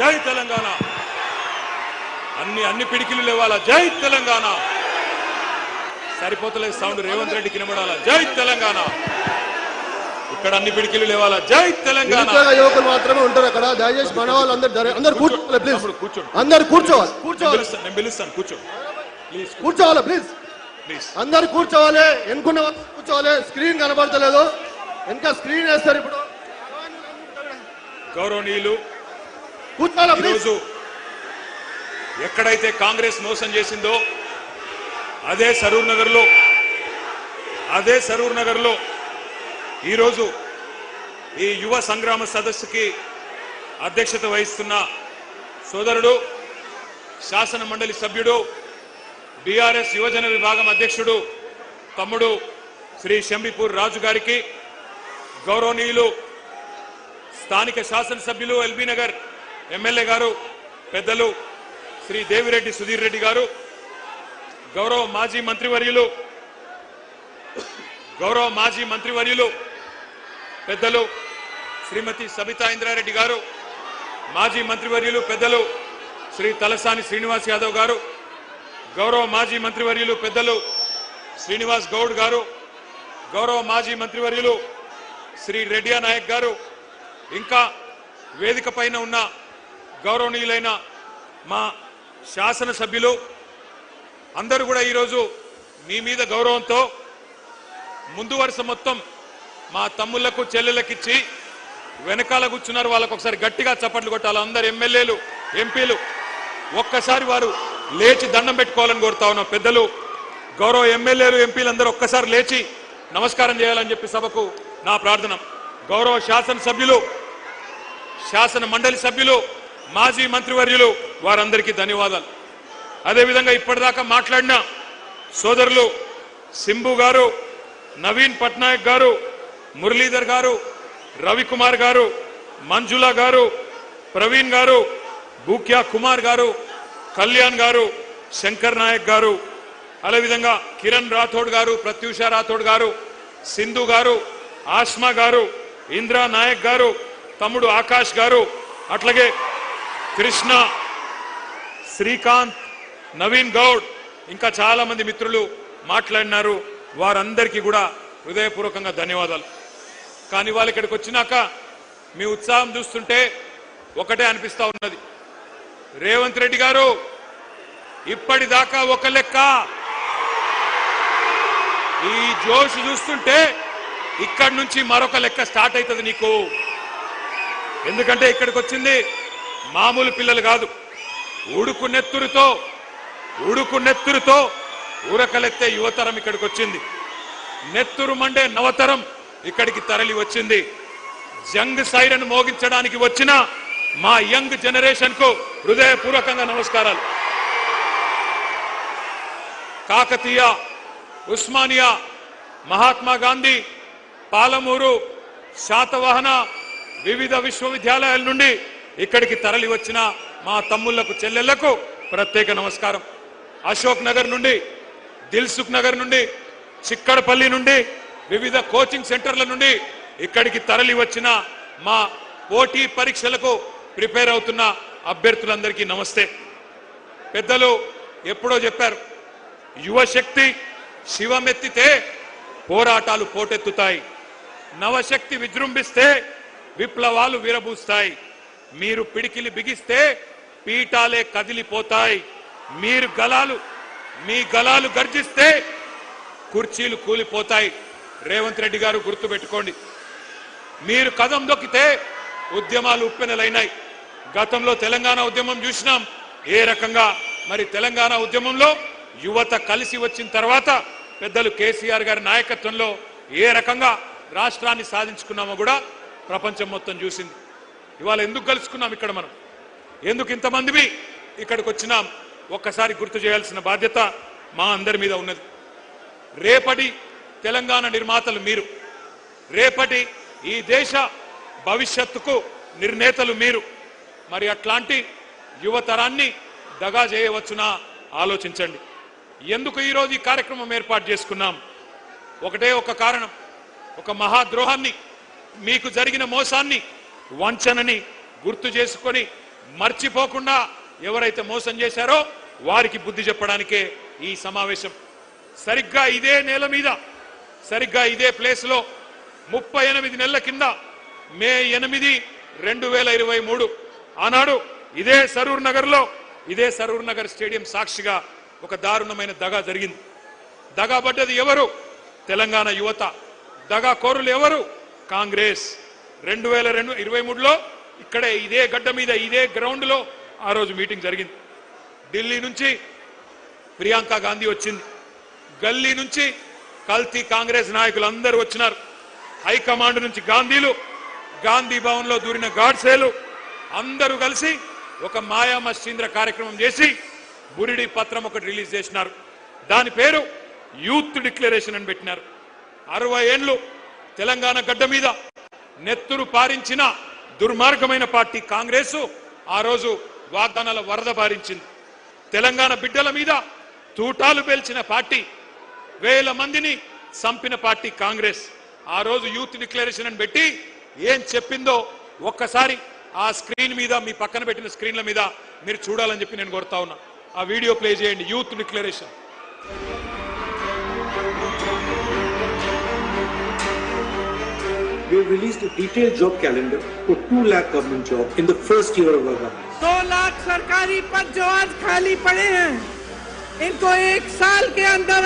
జై తెలంగాణ. అన్ని పిడికిలు లేవాలా, జై తెలంగాణ. సరిపోతలేదు సౌండ్, రేవంత్ రెడ్డికి వినబడాలా, జై తెలంగాణ. ఇక్కడ అన్ని పిడికిలు లేవాలా, జై తెలంగాణ. యువకులు మాత్రమే ఉంటారు అక్కడ, దయచేసి మన వాళ్ళు అందరు కూర్చోవాలి ప్లీజ్. కూర్చోండి, అందరు కూర్చోవాలి. నేను పిలుస్తాను, కూర్చోండి ప్లీజ్. కూర్చోవాలి ప్లీజ్, అందరు కూర్చోవాలి. ఎన్నుకున్న కూర్చోవాలి. స్క్రీన్ కనబడతలేదు, ఇంకా స్క్రీన్ వేస్తారు ఇప్పుడు. గౌరవనీయులు, కూర్చోవాలి. ఈరోజు ఎక్కడైతే కాంగ్రెస్ మోసం చేసిందో అదే సరూర్ నగర్లో ఈరోజు ఈ యువ సంగ్రామ సదస్సుకి అధ్యక్షత వహిస్తున్న సోదరుడు, శాసన మండలి సభ్యుడు, బీఆర్ఎస్ యువజన విభాగం అధ్యక్షుడు తమ్ముడు శ్రీ శంబిపూర్ రాజు గారికి, గౌరవనీయులు స్థానిక శాసనసభ్యులు ఎల్బీ నగర్ ఎమ్మెల్యే గారు పెద్దలు శ్రీ దేవిరెడ్డి సుధీర్ రెడ్డి గారు, గౌరవ మాజీ మంత్రివర్యులు పెద్దలు శ్రీమతి సబితా ఇంద్రారెడ్డి గారు, మాజీ మంత్రివర్యులు పెద్దలు శ్రీ తలసాని శ్రీనివాస్ యాదవ్ గారు, గౌరవ మాజీ మంత్రివర్యులు పెద్దలు శ్రీనివాస్ గౌడ్ గారు, గౌరవ మాజీ మంత్రివర్యులు శ్రీ రెడ్డియా నాయక్ గారు, ఇంకా వేదిక పైన ఉన్న గౌరవనీయులైన మా శాసనసభ్యులు అందరూ కూడా ఈరోజు మీ మీద గౌరవంతో ముందు వరుస మొత్తం మా తమ్ముళ్లకు చెల్లెలకిచ్చి వెనకాల కూర్చున్నారు. వాళ్ళకు ఒకసారి గట్టిగా చప్పట్లు కొట్టాలి. అందరు ఎమ్మెల్యేలు, ఎంపీలు ఒక్కసారి వారు లేచి దండం పెట్టుకోవాలని కోరుతా ఉన్నాం. పెద్దలు, గౌరవ ఎమ్మెల్యేలు, ఎంపీలు అందరూ ఒక్కసారి లేచి నమస్కారం చేయాలని చెప్పి సభకు నా ప్రార్థన. గౌరవ శాసనసభ్యులు, శాసన మండలి సభ్యులు, మాజీ మంత్రివర్యులు వారందరికీ ధన్యవాదాలు. అదేవిధంగా ఇప్పటిదాకా మాట్లాడిన సోదరులు సింబు గారు, నవీన్ పట్నాయక్ గారు, మురళీధర్ గారు, రవికుమార్ గారు, మంజులా గారు, ప్రవీణ్ గారు, బూక్యా కుమార్ గారు, కళ్యాణ్ గారు, శంకర్ నాయక్ గారు, అదేవిధంగా కిరణ్ రాథోడ్ గారు, ప్రత్యూష రాథోడ్ గారు, సింధు గారు, ఆస్మా గారు, ఇంద్రా నాయక్ గారు, తమ్ముడు ఆకాష్ గారు, అట్లాగే కృష్ణ, శ్రీకాంత్, నవీన్ గౌడ్, ఇంకా చాలా మంది మిత్రులు మాట్లాడినారు. వారందరికీ కూడా హృదయపూర్వకంగా ధన్యవాదాలు. కానీ వాళ్ళు ఇక్కడికి వచ్చినాక మీ ఉత్సాహం చూస్తుంటే ఒకటే అనిపిస్తా ఉన్నది, రేవంత్ రెడ్డి గారు ఇప్పటిదాకా ఒక లెక్క, ఈ జోష్ చూస్తుంటే ఇక్కడి నుంచి మరొక లెక్క స్టార్ట్ అవుతుంది నీకు. ఎందుకంటే ఇక్కడికి వచ్చింది మామూలు పిల్లలు కాదు, ఉడుకు నెత్తురుతో ఊరకలెత్తే యువతరం ఇక్కడికి వచ్చింది. నెత్తురు మండే నవతరం ఇక్కడికి తరలి వచ్చింది. జంగ్ సైరన్ మోగించడానికి వచ్చిన మా యంగ్ జనరేషన్ కు హృదయపూర్వకంగా నమస్కారాలు. కాకతీయ, ఉస్మానియా, మహాత్మా గాంధీ, పాలమూరు, శాతవాహన వివిధ విశ్వవిద్యాలయాల నుండి ఇక్కడికి తరలి వచ్చిన మా తమ్ముళ్లకు, చెల్లెళ్లకు ప్రత్యేక నమస్కారం. అశోక్ నగర్ నుండి, దిల్సుఖ్ నగర్ నుండి, చిక్కడపల్లి నుండి, వివిధ కోచింగ్ సెంటర్ల నుండి ఇక్కడికి తరలి వచ్చిన మా పోటీ పరీక్షలకు ప్రిపేర్ అవుతున్న అభ్యర్థులందరికీ నమస్తే. పెద్దలు ఎప్పుడో చెప్పారు, యువశక్తి శివమెత్తితే పోరాటాలు పోటెత్తుతాయి, నవశక్తి విజృంభిస్తే విప్లవాలు విరబూస్తాయి, మీరు పిడికిలి బిగిస్తే పీఠాలే కదిలిపోతాయి, మీ గలాలు గర్జిస్తే కుర్చీలు కూలిపోతాయి. రేవంత్ రెడ్డి గారు గుర్తుపెట్టుకోండి, మీరు కదం దొక్కితే ఉద్యమాలు ఉప్పెనలైనాయి. గతంలో తెలంగాణ ఉద్యమం చూసినాం ఏ రకంగా. మరి తెలంగాణ ఉద్యమంలో యువత కలిసి వచ్చిన తర్వాత పెద్దలు కేసీఆర్ గారి నాయకత్వంలో ఏ రకంగా రాష్ట్రాన్ని సాధించుకున్నామో కూడా ప్రపంచం మొత్తం చూసింది. ఇవాళ ఎందుకు కలుసుకున్నాం ఇక్కడ, మనం ఎందుకు ఇంతమంది ఇక్కడికి వచ్చినాం, ఒక్కసారి గుర్తు చేయాల్సిన బాధ్యత మా అందరి మీద ఉన్నది. రేపటి తెలంగాణ నిర్మాతలు మీరు, రేపటి ఈ దేశ భవిష్యత్తుకు నిర్ణేతలు మీరు. మరి అట్లాంటి యువతరాన్ని దగా చేయవచ్చునా ఆలోచించండి. ఎందుకు ఈరోజు ఈ కార్యక్రమం ఏర్పాటు చేసుకున్నాం? ఒకటే ఒక కారణం, ఒక మహాద్రోహాన్ని, మీకు జరిగిన మోసాన్ని, వంచనని గుర్తు చేసుకొని మర్చిపోకుండా ఎవరైతే మోసం చేశారో వారికి బుద్ధి చెప్పడానికే ఈ సమావేశం. సరిగ్గా ఇదే నేల మీద, సరిగ్గా ఇదే ప్లేస్ లో 38 నెలల కింద మే 8, 2023 ఆనాడు ఇదే సరూర్ నగర్ స్టేడియం సాక్షిగా ఒక దారుణమైన దగా జరిగింది. దగా పడ్డది ఎవరు? తెలంగాణ యువత. దగా కోరులు ఎవరు? కాంగ్రెస్. 2023లో ఇక్కడే ఇదే గడ్డ మీద ఇదే గ్రౌండ్ లో ఆ రోజు మీటింగ్ జరిగింది. ఢిల్లీ నుంచి ప్రియాంక గాంధీ వచ్చింది, గల్లీ నుంచి కల్తీ కాంగ్రెస్ నాయకులు అందరూ వచ్చినారు, హైకమాండ్ నుంచి గాంధీలు, గాంధీ భవన్ లో దూరిన గాడ్సేలు అందరూ కలిసి ఒక మాయా మస్తీంద్ర కార్యక్రమం చేసి బురిడి పత్రం ఒకటి రిలీజ్ చేసినారు. దాని పేరు యూత్ డిక్లరేషన్ అని పెట్టినారు. 60 ఏళ్లు తెలంగాణ గడ్డ మీద నెత్తురు పారించిన దుర్మార్గమైన పార్టీ కాంగ్రెస్ ఆ రోజు వాగ్దానాల వరద పారించింది. తెలంగాణ బిడ్డల మీద తూటాలు పేల్చిన పార్టీ, వేల మందిని చంపిన పార్టీ కాంగ్రెస్. ఆ రోజు యూత్ డిక్లరేషన్ అని పెట్టి ఏం చెప్పిందో ఒక్కసారి ఆ స్క్రీన్ మీద, మీ పక్కన పెట్టిన స్క్రీన్ల మీద మీరు చూడాలని చెప్పి నేను కోరుతా ఉన్నా. ఆ వీడియో ప్లే చేయండి. Youth declaration. We have released a detailed job calendar for 2 lakh government jobs in the first year of our government. 2 lakh सरकारी पद जो आज खाली पड़े हैं, इनको 1 साल के अंदर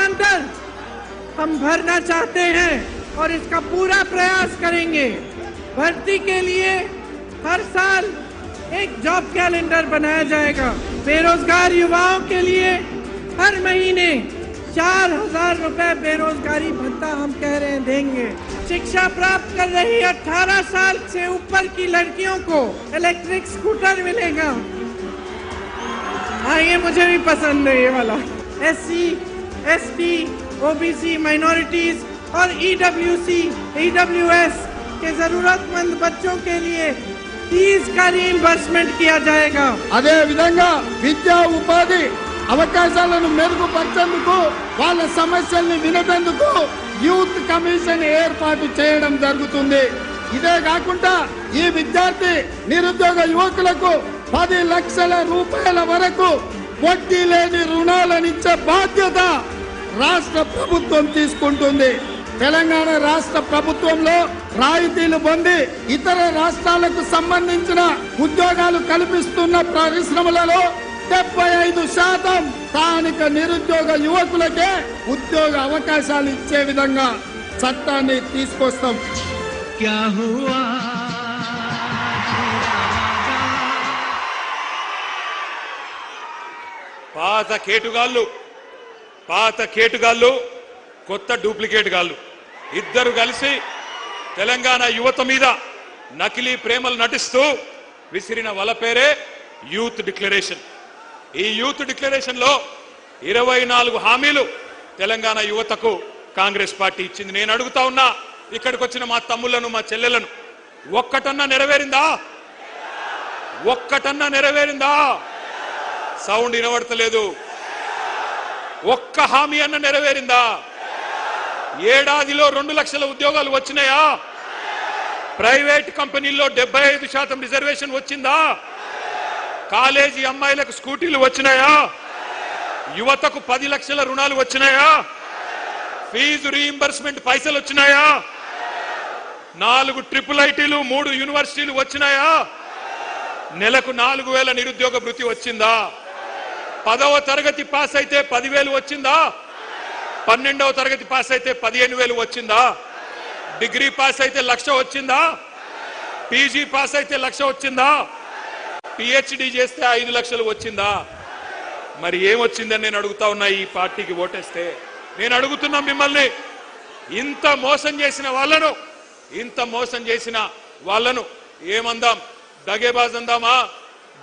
हम भरना चाहते हैं और इसका पूरा प्रयास करेंगे। भर्ती के लिए हर साल एक जॉब कैलेंडर बनाया जाएगा। बेरोजगार युवाओं के लिए हर महीने 4,000 रुपए बेरोजगारी भत्ता हम कह रहे हैं देंगे। शिक्षा प्राप्त कर रही 18 साल से ऊपर की लड़कियों को इलेक्ट्रिक स्कूटर मिलेगा। हाँ, ये मुझे भी पसंद है ये वाला। SC, ST, OBC, माइनॉरिटीज और EWS के जरूरतमंद बच्चों के लिए फीस का रीइंबर्समेंट किया जाएगा। అదే విధంగా విద్యా ఉపాధి అవకాశాలను మెరుగుపరిచేందుకు, వాళ్ళ సమస్యల్ని వినేందుకు యూత్ కమిషన్ ఏర్పాటు చేయడం జరుగుతుంది. ఇదే కాకుండా ఈ విద్యార్థి నిరుద్యోగ యువకులకు 10 లక్షల రూపాయల వరకు వడ్డీ లేని రుణాలనిచ్చే బాధ్యత రాష్ట్ర ప్రభుత్వం తీసుకుంటుంది. తెలంగాణ రాష్ట్ర ప్రభుత్వంలో రాయితీలు పొంది ఇతర రాష్ట్రాలకు సంబంధించిన ఉద్యోగాలు కల్పిస్తున్న పరిశ్రమలలో 75% స్థానిక నిరుద్యోగ యువకులకే ఉద్యోగ అవకాశాలు ఇచ్చే విధంగా చట్టాన్ని తీసుకొస్తాం. పాత కేటుగాళ్ళు కొత్త డూప్లికేట్ గాళ్ళు ఇద్దరు కలిసి తెలంగాణ యువత మీద నకిలీ ప్రేమలు నటిస్తూ విసిరిన వల పేరే యూత్ డిక్లరేషన్. ఈ యూత్ డిక్లరేషన్ లో 24 హామీలు తెలంగాణ యువతకు కాంగ్రెస్ పార్టీ ఇచ్చింది. నేను అడుగుతా ఉన్నా, ఇక్కడికి వచ్చిన మా తమ్ముళ్లను, మా చెల్లెలను, ఒక్కటన్నా నెరవేరిందా? ఒక్కటన్నా నెరవేరిందా? సౌండ్ వినబడతలేదు. ఒక్క హామీ అన్న నెరవేరిందా? ఏడాదిలో 2 లక్షల ఉద్యోగాలు వచ్చినాయా? ప్రైవేట్ కంపెనీల్లో 75% రిజర్వేషన్ వచ్చిందా? కాలేజీ అమ్మాయిలకు స్కూటీలు వచ్చినాయా? యువతకు 10 లక్షల రుణాలు వచ్చినాయా? ఫీజు రీయింబర్స్మెంట్ పైసలు వచ్చినాయా? 4 ట్రిపుల్ ఐటీలు, 3 యూనివర్సిటీలు వచ్చినాయా? నెలకు 4,000 నిరుద్యోగ భృతి వచ్చిందా? 10వ తరగతి పాస్ అయితే 10,000 వచ్చిందా? 12వ తరగతి పాస్ అయితే 15,000 వచ్చిందా? డిగ్రీ పాస్ అయితే 1,00,000 వచ్చిందా? పీజీ పాస్ అయితే 1,00,000 వచ్చిందా? పిహెచ్డి చేస్తే 5 లక్షలు వచ్చిందా? మరి ఏమొచ్చిందని నేను అడుగుతా ఉన్నా. ఈ పార్టీకి ఓటేస్తే నేను అడుగుతున్నా మిమ్మల్ని, ఇంత మోసం చేసిన వాళ్ళను ఏమందాం? దగేబాజ్ అందామా?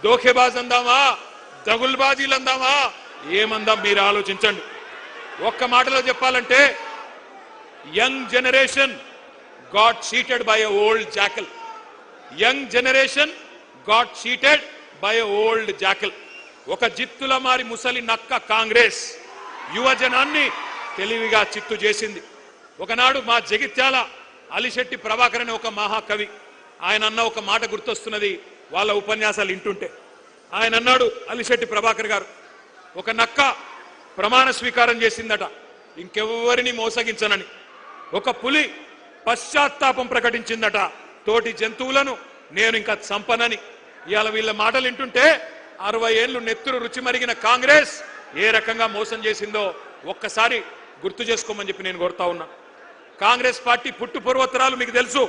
దోఖేబాజ్ అందామా? దగుల్బాజీలు అందామా? ఏమందాం? మీరు ఆలోచించండి. ఒక్క మాటలో చెప్పాలంటే, young generation got cheated by a old jackal. Young generation got cheated by a old jackal. ఒక జిత్తుల మారి ముసలి నక్క కాంగ్రెస్ యువజనాన్ని తెలివిగా చిత్తు చేసింది. ఒకనాడు మా జగిత్యాల అలిశెట్టి ప్రభాకర్ అనే ఒక మహాకవి, ఆయన అన్న ఒక మాట గుర్తొస్తున్నది వాళ్ళ ఉపన్యాసాలు వింటుంటే. ఆయన అన్నాడు అలిశెట్టి ప్రభాకర్ గారు, ఒక నక్క ప్రమాణ స్వీకారం చేసిందట ఇంకెవ్వరిని మోసగించనని. ఒక పులి పశ్చాత్తాపం ప్రకటించిందట తోటి జంతువులను నేను ఇంకా చంపనని. ఇవాళ వీళ్ళ మాటలు వింటుంటే 60 ఏళ్లు నెత్తురు రుచి మరిగిన కాంగ్రెస్ ఏ రకంగా మోసం చేసిందో ఒక్కసారి గుర్తు చేసుకోమని చెప్పి నేను కోరుతా ఉన్నా. కాంగ్రెస్ పార్టీ పుట్టు పూర్వోత్తరాలు మీకు తెలుసు.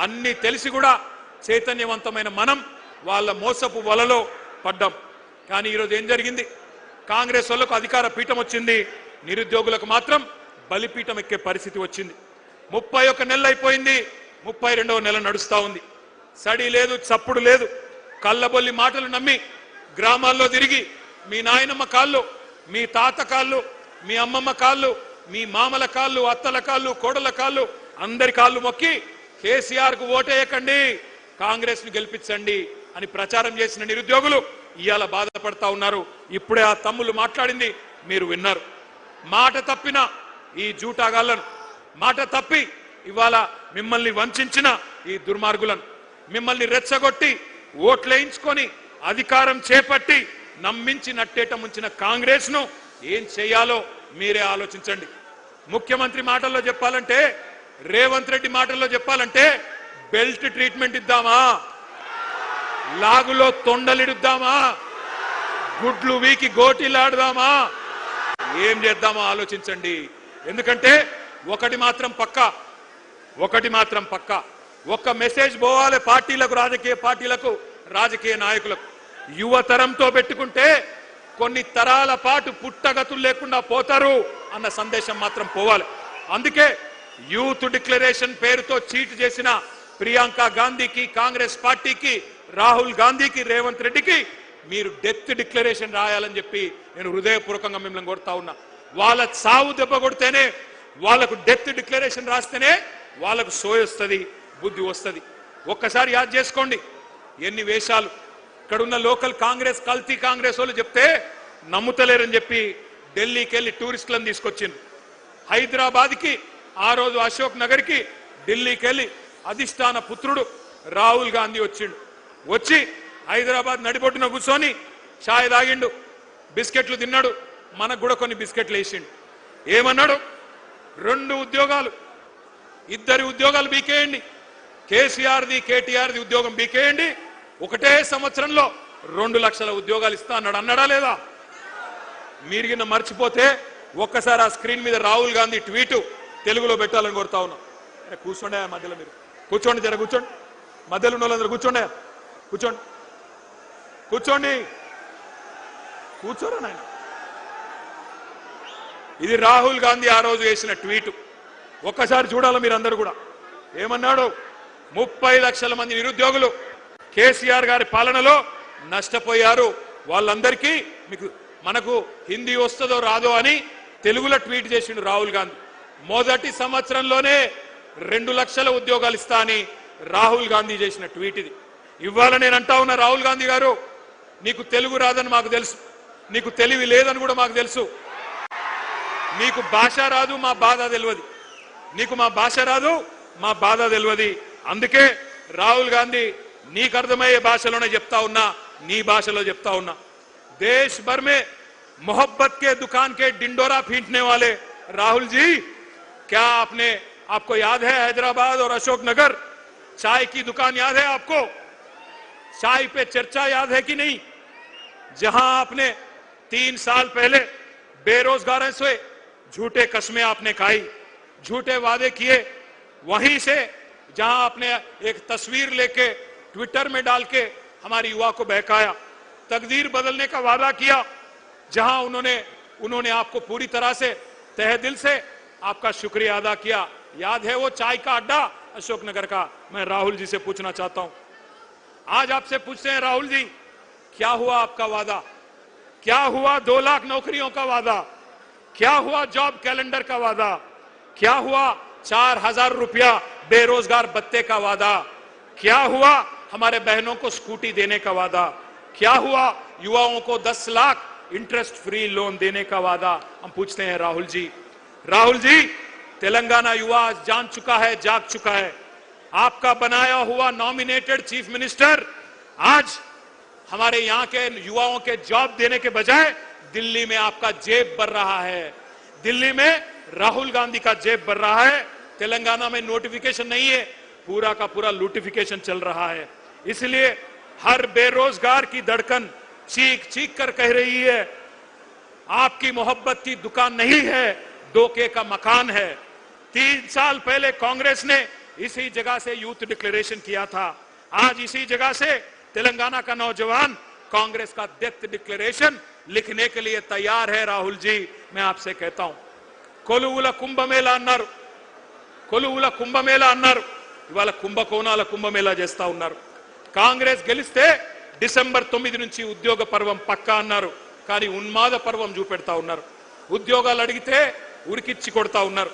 అన్ని తెలిసి కూడా చైతన్యవంతమైన మనం వాళ్ళ మోసపు వలలో పడ్డాం. కానీ ఈరోజు ఏం జరిగింది? కాంగ్రెస్ వాళ్ళకు అధికార పీఠం వచ్చింది, నిరుద్యోగులకు మాత్రం బలిపీఠం ఎక్కే పరిస్థితి వచ్చింది. 31 నెలలు అయిపోయింది, 32వ నెల నడుస్తా ఉంది. సడి లేదు, చప్పుడు లేదు. కళ్ళబొల్లి మాటలు నమ్మి గ్రామాల్లో తిరిగి మీ నాయనమ్మ కాళ్ళు, మీ తాత కాళ్ళు, మీ అమ్మమ్మ కాళ్ళు, మీ మామల కాళ్ళు, అత్తల కాళ్ళు, కోడల కాళ్ళు, అందరి కాళ్ళు మొక్కి కేసీఆర్ కు ఓటేయకండి, కాంగ్రెస్ ను గెలిపించండి అని ప్రచారం చేసిన నిరుద్యోగులు ఇవాళ బాధపడతా ఉన్నారు. ఇప్పుడే ఆ తమ్ముళ్ళు మాట్లాడింది మీరు విన్నారు. మాట తప్పిన ఈ జూటాగాళ్లను, మాట తప్పి ఇవాళ మిమ్మల్ని వంచిన ఈ దుర్మార్గులను, మిమ్మల్ని రెచ్చగొట్టి ఓట్లేయించుకొని అధికారం చేపట్టి నమ్మించి నట్టేట ముంచిన కాంగ్రెస్ ను ఏం చేయాలో మీరే ఆలోచించండి. ముఖ్యమంత్రి మాటల్లో చెప్పాలంటే, రేవంత్ రెడ్డి మాటల్లో చెప్పాలంటే బెల్ట్ ట్రీట్మెంట్ ఇద్దామా, లాగులో తొండలిడుద్దామా, గుడ్లు వీకి గోటీలాడదామా, ఏం చేద్దామో ఆలోచించండి. ఎందుకంటే ఒకటి మాత్రం పక్కా, ఒక్క మెసేజ్ పోవాలి పార్టీలకు, రాజకీయ పార్టీలకు, రాజకీయ నాయకులకు. యువతరంతో పెట్టుకుంటే కొన్ని తరాల పాటు పుట్టగతులు లేకుండా పోతారు అన్న సందేశం మాత్రం పోవాలి. అందుకే యూత్ డిక్లరేషన్ పేరుతో చీట్ చేసిన ప్రియాంక గాంధీకి, కాంగ్రెస్ పార్టీకి, రాహుల్ గాంధీకి, రేవంత్ రెడ్డికి మీరు డెత్ డిక్లరేషన్ రాయాలని చెప్పి నేను హృదయపూర్వకంగా మిమ్మల్ని కోరుతా ఉన్నా. వాళ్ళ చావు దెబ్బ కొడితేనే, వాళ్ళకు డెత్ డిక్లరేషన్ రాస్తేనే వాళ్ళకు సోయొస్తుంది, బుద్ధి వస్తుంది. ఒక్కసారి యాద్ చేసుకోండి ఎన్ని వేషాలు. ఇక్కడున్న లోకల్ కాంగ్రెస్, కల్తీ కాంగ్రెస్ వాళ్ళు చెప్తే నమ్ముతలేరని చెప్పి ఢిల్లీకి వెళ్ళి టూరిస్టులను తీసుకొచ్చిండ్రు. హైదరాబాద్కి, ఆ రోజు అశోక్ నగర్కి, ఢిల్లీకి వెళ్ళి అధిష్టాన పుత్రుడు రాహుల్ గాంధీ వచ్చిండు. వచ్చి హైదరాబాద్ నడిబొట్టున కూర్చొని ఛాయ్ తాగిండు, బిస్కెట్లు తిన్నాడు, మనకు కూడా కొన్ని బిస్కెట్లు వేసిండు. ఏమన్నాడు? 2 ఉద్యోగాలు, 2 ఉద్యోగాలు బీకేయండి, కేసీఆర్ది, కేటీఆర్ది ఉద్యోగం బీకేయండి, ఒకటే సంవత్సరంలో 2 లక్షల ఉద్యోగాలు ఇస్తా అన్నాడు. అన్నాడా లేదా? మీరు కింద మర్చిపోతే ఒక్కసారి ఆ స్క్రీన్ మీద రాహుల్ గాంధీ ట్వీట్ తెలుగులో పెట్టాలని కోరుతా ఉన్నాం. కూర్చోండి మధ్యలో, మీరు కూర్చోండి, జర కూర్చోండి, మధ్యలో ఉన్న వాళ్ళందరూ కూర్చోండి, కూర్చోరా నాయన. ఇది రాహుల్ గాంధీ ఆ రోజు వేసిన ట్వీట్. ఒక్కసారి చూడాలి మీరందరూ కూడా. ఏమన్నాడు? 30 లక్షల మంది నిరుద్యోగులు కేసీఆర్ గారి పాలనలో నష్టపోయారు, వాళ్ళందరికీ మనకు హిందీ వస్తుందో రాదో అని తెలుగులో ట్వీట్ చేసిండు రాహుల్ గాంధీ. మొదటి సంవత్సరంలోనే 2 లక్షల ఉద్యోగాలు ఇస్తా అని రాహుల్ గాంధీ చేసిన ట్వీట్ ఇది. ఇవాళ నేను అంటా ఉన్నా, రాహుల్ గాంధీ గారు, నీకు తెలుగు రాదని మాకు తెలుసు, నీకు తెలివి లేదని కూడా మాకు తెలుసు, నీకు భాష రాదు, మా బాధ తెలియదు, నీకు మా భాష రాదు, మా బాధ తెలియదు. అందుకే రాహుల్ గాంధీ నీకు అర్థమయ్యే భాషలోనే చెప్తా ఉన్నా, నీ భాషలో చెప్తా ఉన్నా. देश भर में मोहब्बत के दुकान के डिंडोरा पीटने वाले राहुल जी, क्या आपको याद है हैदराबाद और अशोक नगर चाय की दुकान याद है आपको? चाय पे चर्चा याद है कि नहीं? जहां आपने 3 साल पहले बेरोजगारों से झूठे कस्में आपने खाई, झूठे वादे किए, वहीं से जहां आपने एक तस्वीर लेके ट्विटर में डाल के हमारी युवा को बहकाया, तकदीर बदलने का वादा किया, जहां उन्होंने आपको पूरी तरह से तहे दिल से आपका शुक्रिया अदा किया. याद है वो चाय का अड्डा अशोकनगर का? मैं राहुल जी से पूछना चाहता हूं, आज आपसे पूछते हैं राहुल जी, क्या हुआ आपका वादा? क्या हुआ 2 लाख नौकरियों का वादा? क्या हुआ जॉब कैलेंडर का वादा? क्या हुआ 4000 रुपया बेरोजगार भत्ते का वादा? क्या हुआ हमारे बहनों को स्कूटी देने का वादा? क्या हुआ युवाओं को 10 लाख इंटरेस्ट फ्री लोन देने का वादा? हम पूछते हैं राहुल जी. राहुल जी, तेलंगाना युवा जान चुका है, जाग चुका है. आपका बनाया हुआ नॉमिनेटेड चीफ मिनिस्टर आज हमारे यहाँ के युवाओं के जॉब देने के बजाय दिल्ली में आपका जेब भर रहा है, दिल्ली में राहुल गांधी का जेब भर रहा है। तेलंगाना में नोटिफिकेशन नहीं है, पूरा का पूरा लूटिफिकेशन चल रहा है। इसलिए हर बेरोजगार की धड़कन चीख चीख कर कह रही है, आपकी मोहब्बत की दुकान नहीं है, धोखे का मकान है। 3 साल पहले कांग्रेस ने इसी जगह से यूथ डिक्लेरेशन किया था। आज इसी जगह से तेलंगाना का नौजवान कांग्रेस का डेथ डिक्लेरेशन लिखने के लिए तैयार है। राहुल जी, मैं आपसे कहता हूं, కొలువుల కుంభమేళా అన్నారు, కొలువుల కుంభమేళా అన్నారు, ఇవాళ కుంభకోణాల కుంభమేళా చేస్తా ఉన్నారు. కాంగ్రెస్ గెలిస్తే డిసెంబర్ 9 నుంచి ఉద్యోగ పర్వం పక్కా అన్నారు, కానీ ఉన్మాద పర్వం చూపెడతా ఉన్నారు. ఉద్యోగాలు అడిగితే ఉరికిచ్చి కొడతా ఉన్నారు,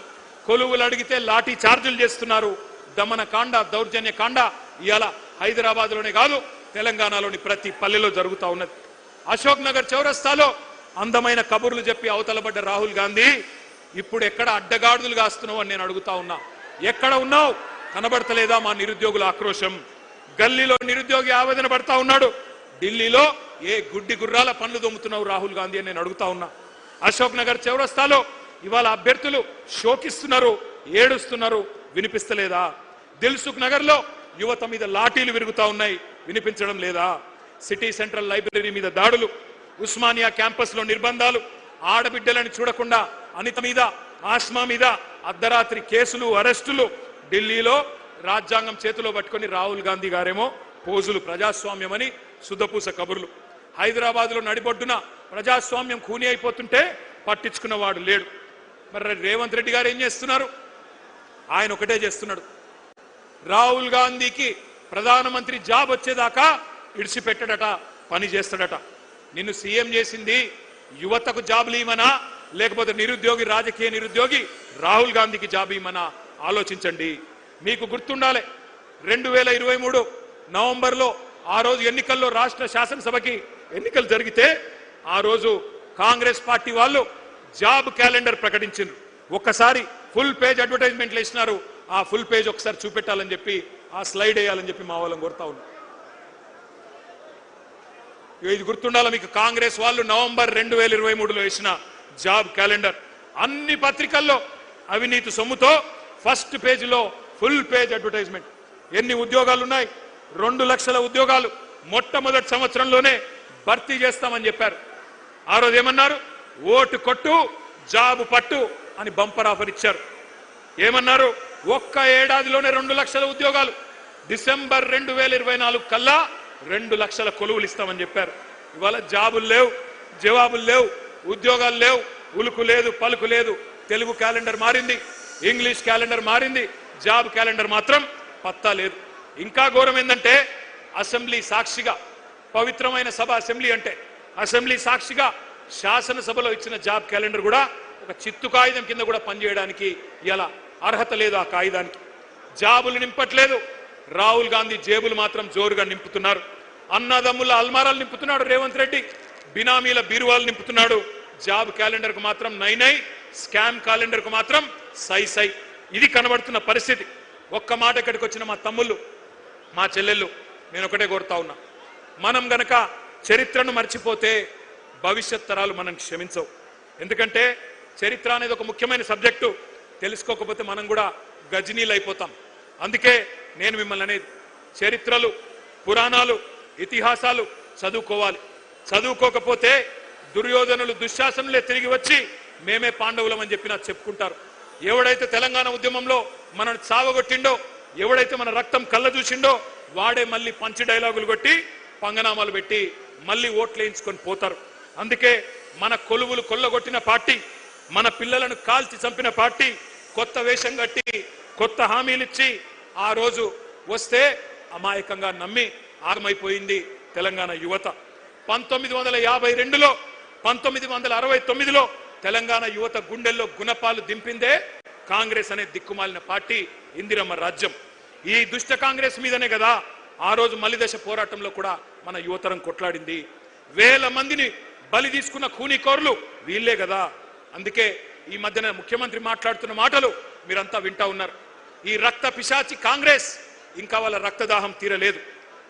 కొలువులు అడిగితే లాఠీ చార్జీలు చేస్తున్నారు. దమన కాండ, దౌర్జన్య కాండ ఇవాళ హైదరాబాద్ లోనే కాదు, తెలంగాణలోని ప్రతి పల్లెలో జరుగుతా ఉన్నది. అశోక్ నగర్ చౌరస్తాలో అందమైన కబుర్లు చెప్పి అవతలబడ్డ రాహుల్ గాంధీ ఇప్పుడు ఎక్కడ అడ్డగాడులు కాస్తున్నావు అని నేను అడుగుతా ఉన్నా. ఎక్కడ ఉన్నావు? కనబడతలేదా మా నిరుద్యోగుల ఆక్రోశం? గల్లీలో నిరుద్యోగి ఆవేదన పడతా ఉన్నాడు, ఢిల్లీలో ఏ గుడ్డి గుర్రాల పనులు దొమ్ముతున్నావు రాహుల్ గాంధీ అని నేను అడుగుతా ఉన్నా. అశోక్ నగర్ చౌరస్తాలో ఇవాళ అభ్యర్థులు శోకిస్తున్నారు, ఏడుస్తున్నారు, వినిపిస్తలేదా? దిల్సుఖ్ నగర్ లో యువత మీద లాఠీలు విరుగుతా ఉన్నాయి, వినిపించడం లేదా? సిటీ సెంట్రల్ లైబ్రరీ మీద దాడులు, ఉస్మానియా క్యాంపస్ లో నిర్బంధాలు, ఆడబిడ్డలను చూడకుండా అనిత మీద, ఆస్మా మీద అర్ధరాత్రి కేసులు, అరెస్టులు. ఢిల్లీలో రాజ్యాంగం చేతిలో పట్టుకొని రాహుల్ గాంధీ గారేమో పోజులు, ప్రజాస్వామ్యమని సుధపూస కబుర్లు. హైదరాబాద్ లో నడిబొడ్డున ప్రజాస్వామ్యం ఖూనీ అయిపోతుంటే పట్టించుకున్నవాడు లేడు. మరి రేవంత్ రెడ్డి గారు ఏం చేస్తున్నారు? ఆయన ఒకటే చేస్తున్నాడు, రాహుల్ గాంధీకి ప్రధానమంత్రి జాబ్ వచ్చేదాకా ఇడిచిపెట్టడట, పని చేస్తాడట. నిన్ను సీఎం చేసింది యువతకు జాబులు ఇవ్వమనా, లేకపోతే నిరుద్యోగి, రాజకీయ నిరుద్యోగి రాహుల్ గాంధీకి జాబ్ ఇవ్వమనా? ఆలోచించండి. మీకు గుర్తుండాలి, 2023 నవంబర్లో ఆ రోజు ఎన్నికల్లో రాష్ట్ర శాసనసభకి ఎన్నికలు జరిగితే ఆ రోజు కాంగ్రెస్ పార్టీ వాళ్ళు జాబ్ క్యాలెండర్ ప్రకటించారు. ఒక్కసారి ఫుల్ పేజ్ అడ్వర్టైజ్మెంట్లు వేసినారు. ఆ ఫుల్ పేజ్ ఒకసారి చూపెట్టాలని చెప్పి, ఆ స్లైడ్ వేయాలని చెప్పి మా వాళ్ళని కోరుతా ఉన్నాం. ఇది గుర్తుండాలి మీకు, కాంగ్రెస్ వాళ్ళు నవంబర్ 2023లో వేసిన జాబ్ క్యాలెండర్. అన్ని పత్రికల్లో అవినీతి సొమ్ముతో ఫస్ట్ పేజీలో ఫుల్ పేజ్ అడ్వర్టైజ్మెంట్. ఎన్ని ఉద్యోగాలు ఉన్నాయి? 2 లక్షల ఉద్యోగాలు మొట్టమొదటి సంవత్సరంలోనే భర్తీ చేస్తామని చెప్పారు. ఆ రోజు ఏమన్నారు? ఓటు కొట్టు, జాబు పట్టు అని బంపర్ ఆఫర్ ఇచ్చారు. ఏమన్నారు? ఒక్క ఏడాదిలోనే 2 లక్షల ఉద్యోగాలు, డిసెంబర్ 2024 కల్లా 2 లక్షల కొలువులు ఇస్తామని చెప్పారు. ఇవాళ జాబులు లేవు, జవాబులు లేవు, ఉద్యోగాలు లేవు, ఉలుకు లేదు, పలుకు లేదు. తెలుగు క్యాలెండర్ మారింది, ఇంగ్లీష్ క్యాలెండర్ మారింది, జాబ్ క్యాలెండర్ మాత్రం పత్తా లేదు. ఇంకా ఘోరం ఏంటంటే, అసెంబ్లీ సాక్షిగా, పవిత్రమైన సభ అసెంబ్లీ అంటే, అసెంబ్లీ సాక్షిగా శాసనసభలో ఇచ్చిన జాబ్ క్యాలెండర్ కూడా ఒక చిత్తు కాగితం కింద కూడా పనిచేయడానికి ఇలా అర్హత లేదు. ఆ కాగితానికి జాబులు నింపట్లేదు, రాహుల్ గాంధీ జేబులు మాత్రం జోరుగా నింపుతున్నారు. అన్నదమ్ముల అల్మారాలు నింపుతున్నాడు రేవంత్ రెడ్డి, బినామీల బీరువాలు నింపుతున్నాడు. జాబ్ క్యాలెండర్ కు మాత్రం నై నై, స్కామ్ క్యాలెండర్ కు మాత్రం సై సై. ఇది కనబడుతున్న పరిస్థితి. ఒక్క మాట ఇక్కడికి వచ్చిన మా తమ్ముళ్ళు, మా చెల్లెళ్ళు, నేను ఒకటే కోరుతా ఉన్నా, మనం గనక చరిత్రను మర్చిపోతే భవిష్యత్ తరాలు మనం క్షమించవు. ఎందుకంటే చరిత్ర అనేది ఒక ముఖ్యమైన సబ్జెక్టు. తెలుసుకోకపోతే మనం కూడా గజనీలు అయిపోతాం. అందుకే నేను మిమ్మల్ని అనేది, చరిత్రలు, పురాణాలు, ఇతిహాసాలు చదువుకోవాలి. చదువుకోకపోతే దుర్యోధనులు, దుశ్శాసనులే తిరిగి వచ్చి మేమే పాండవులం అని చెప్పి నాకు చెప్పుకుంటారు. ఎవడైతే తెలంగాణ ఉద్యమంలో మనల్ని చావగొట్టిండో, ఎవడైతే మన రక్తం కళ్ళ చూసిండో, వాడే మళ్ళీ పంచి డైలాగులు కొట్టి పంగనామాలు పెట్టి మళ్ళీ ఓట్లు వేయించుకొని పోతారు. అందుకే మన కొలువులు కొల్లగొట్టిన పార్టీ, మన పిల్లలను కాల్చి చంపిన పార్టీ కొత్త వేషం కట్టి కొత్త హామీలు ఇచ్చి ఆ రోజు వస్తే అమాయకంగా నమ్మి ఆగమైపోయింది తెలంగాణ యువత. 1952లో 1969లో తెలంగాణ యువత గుండెల్లో గుణపాలు దింపిందే కాంగ్రెస్ అనే దిక్కుమాలిన పార్టీ, ఇందిరమ్మ రాజ్యం. ఈ దుష్ట కాంగ్రెస్ మీదనే కదా ఆ రోజు మలిదశ పోరాటంలో కూడా మన యువతరం కొట్లాడింది. వేల మందిని బలి తీసుకున్న ఖూనీకోర్లు వీళ్లే కదా. అందుకే ఈ మధ్యన ముఖ్యమంత్రి మాట్లాడుతున్న మాటలు మీరంతా వింటా ఉన్నారు. ఈ రక్త పిశాచి కాంగ్రెస్ ఇంకా వాళ్ళ రక్తదాహం తీరలేదు.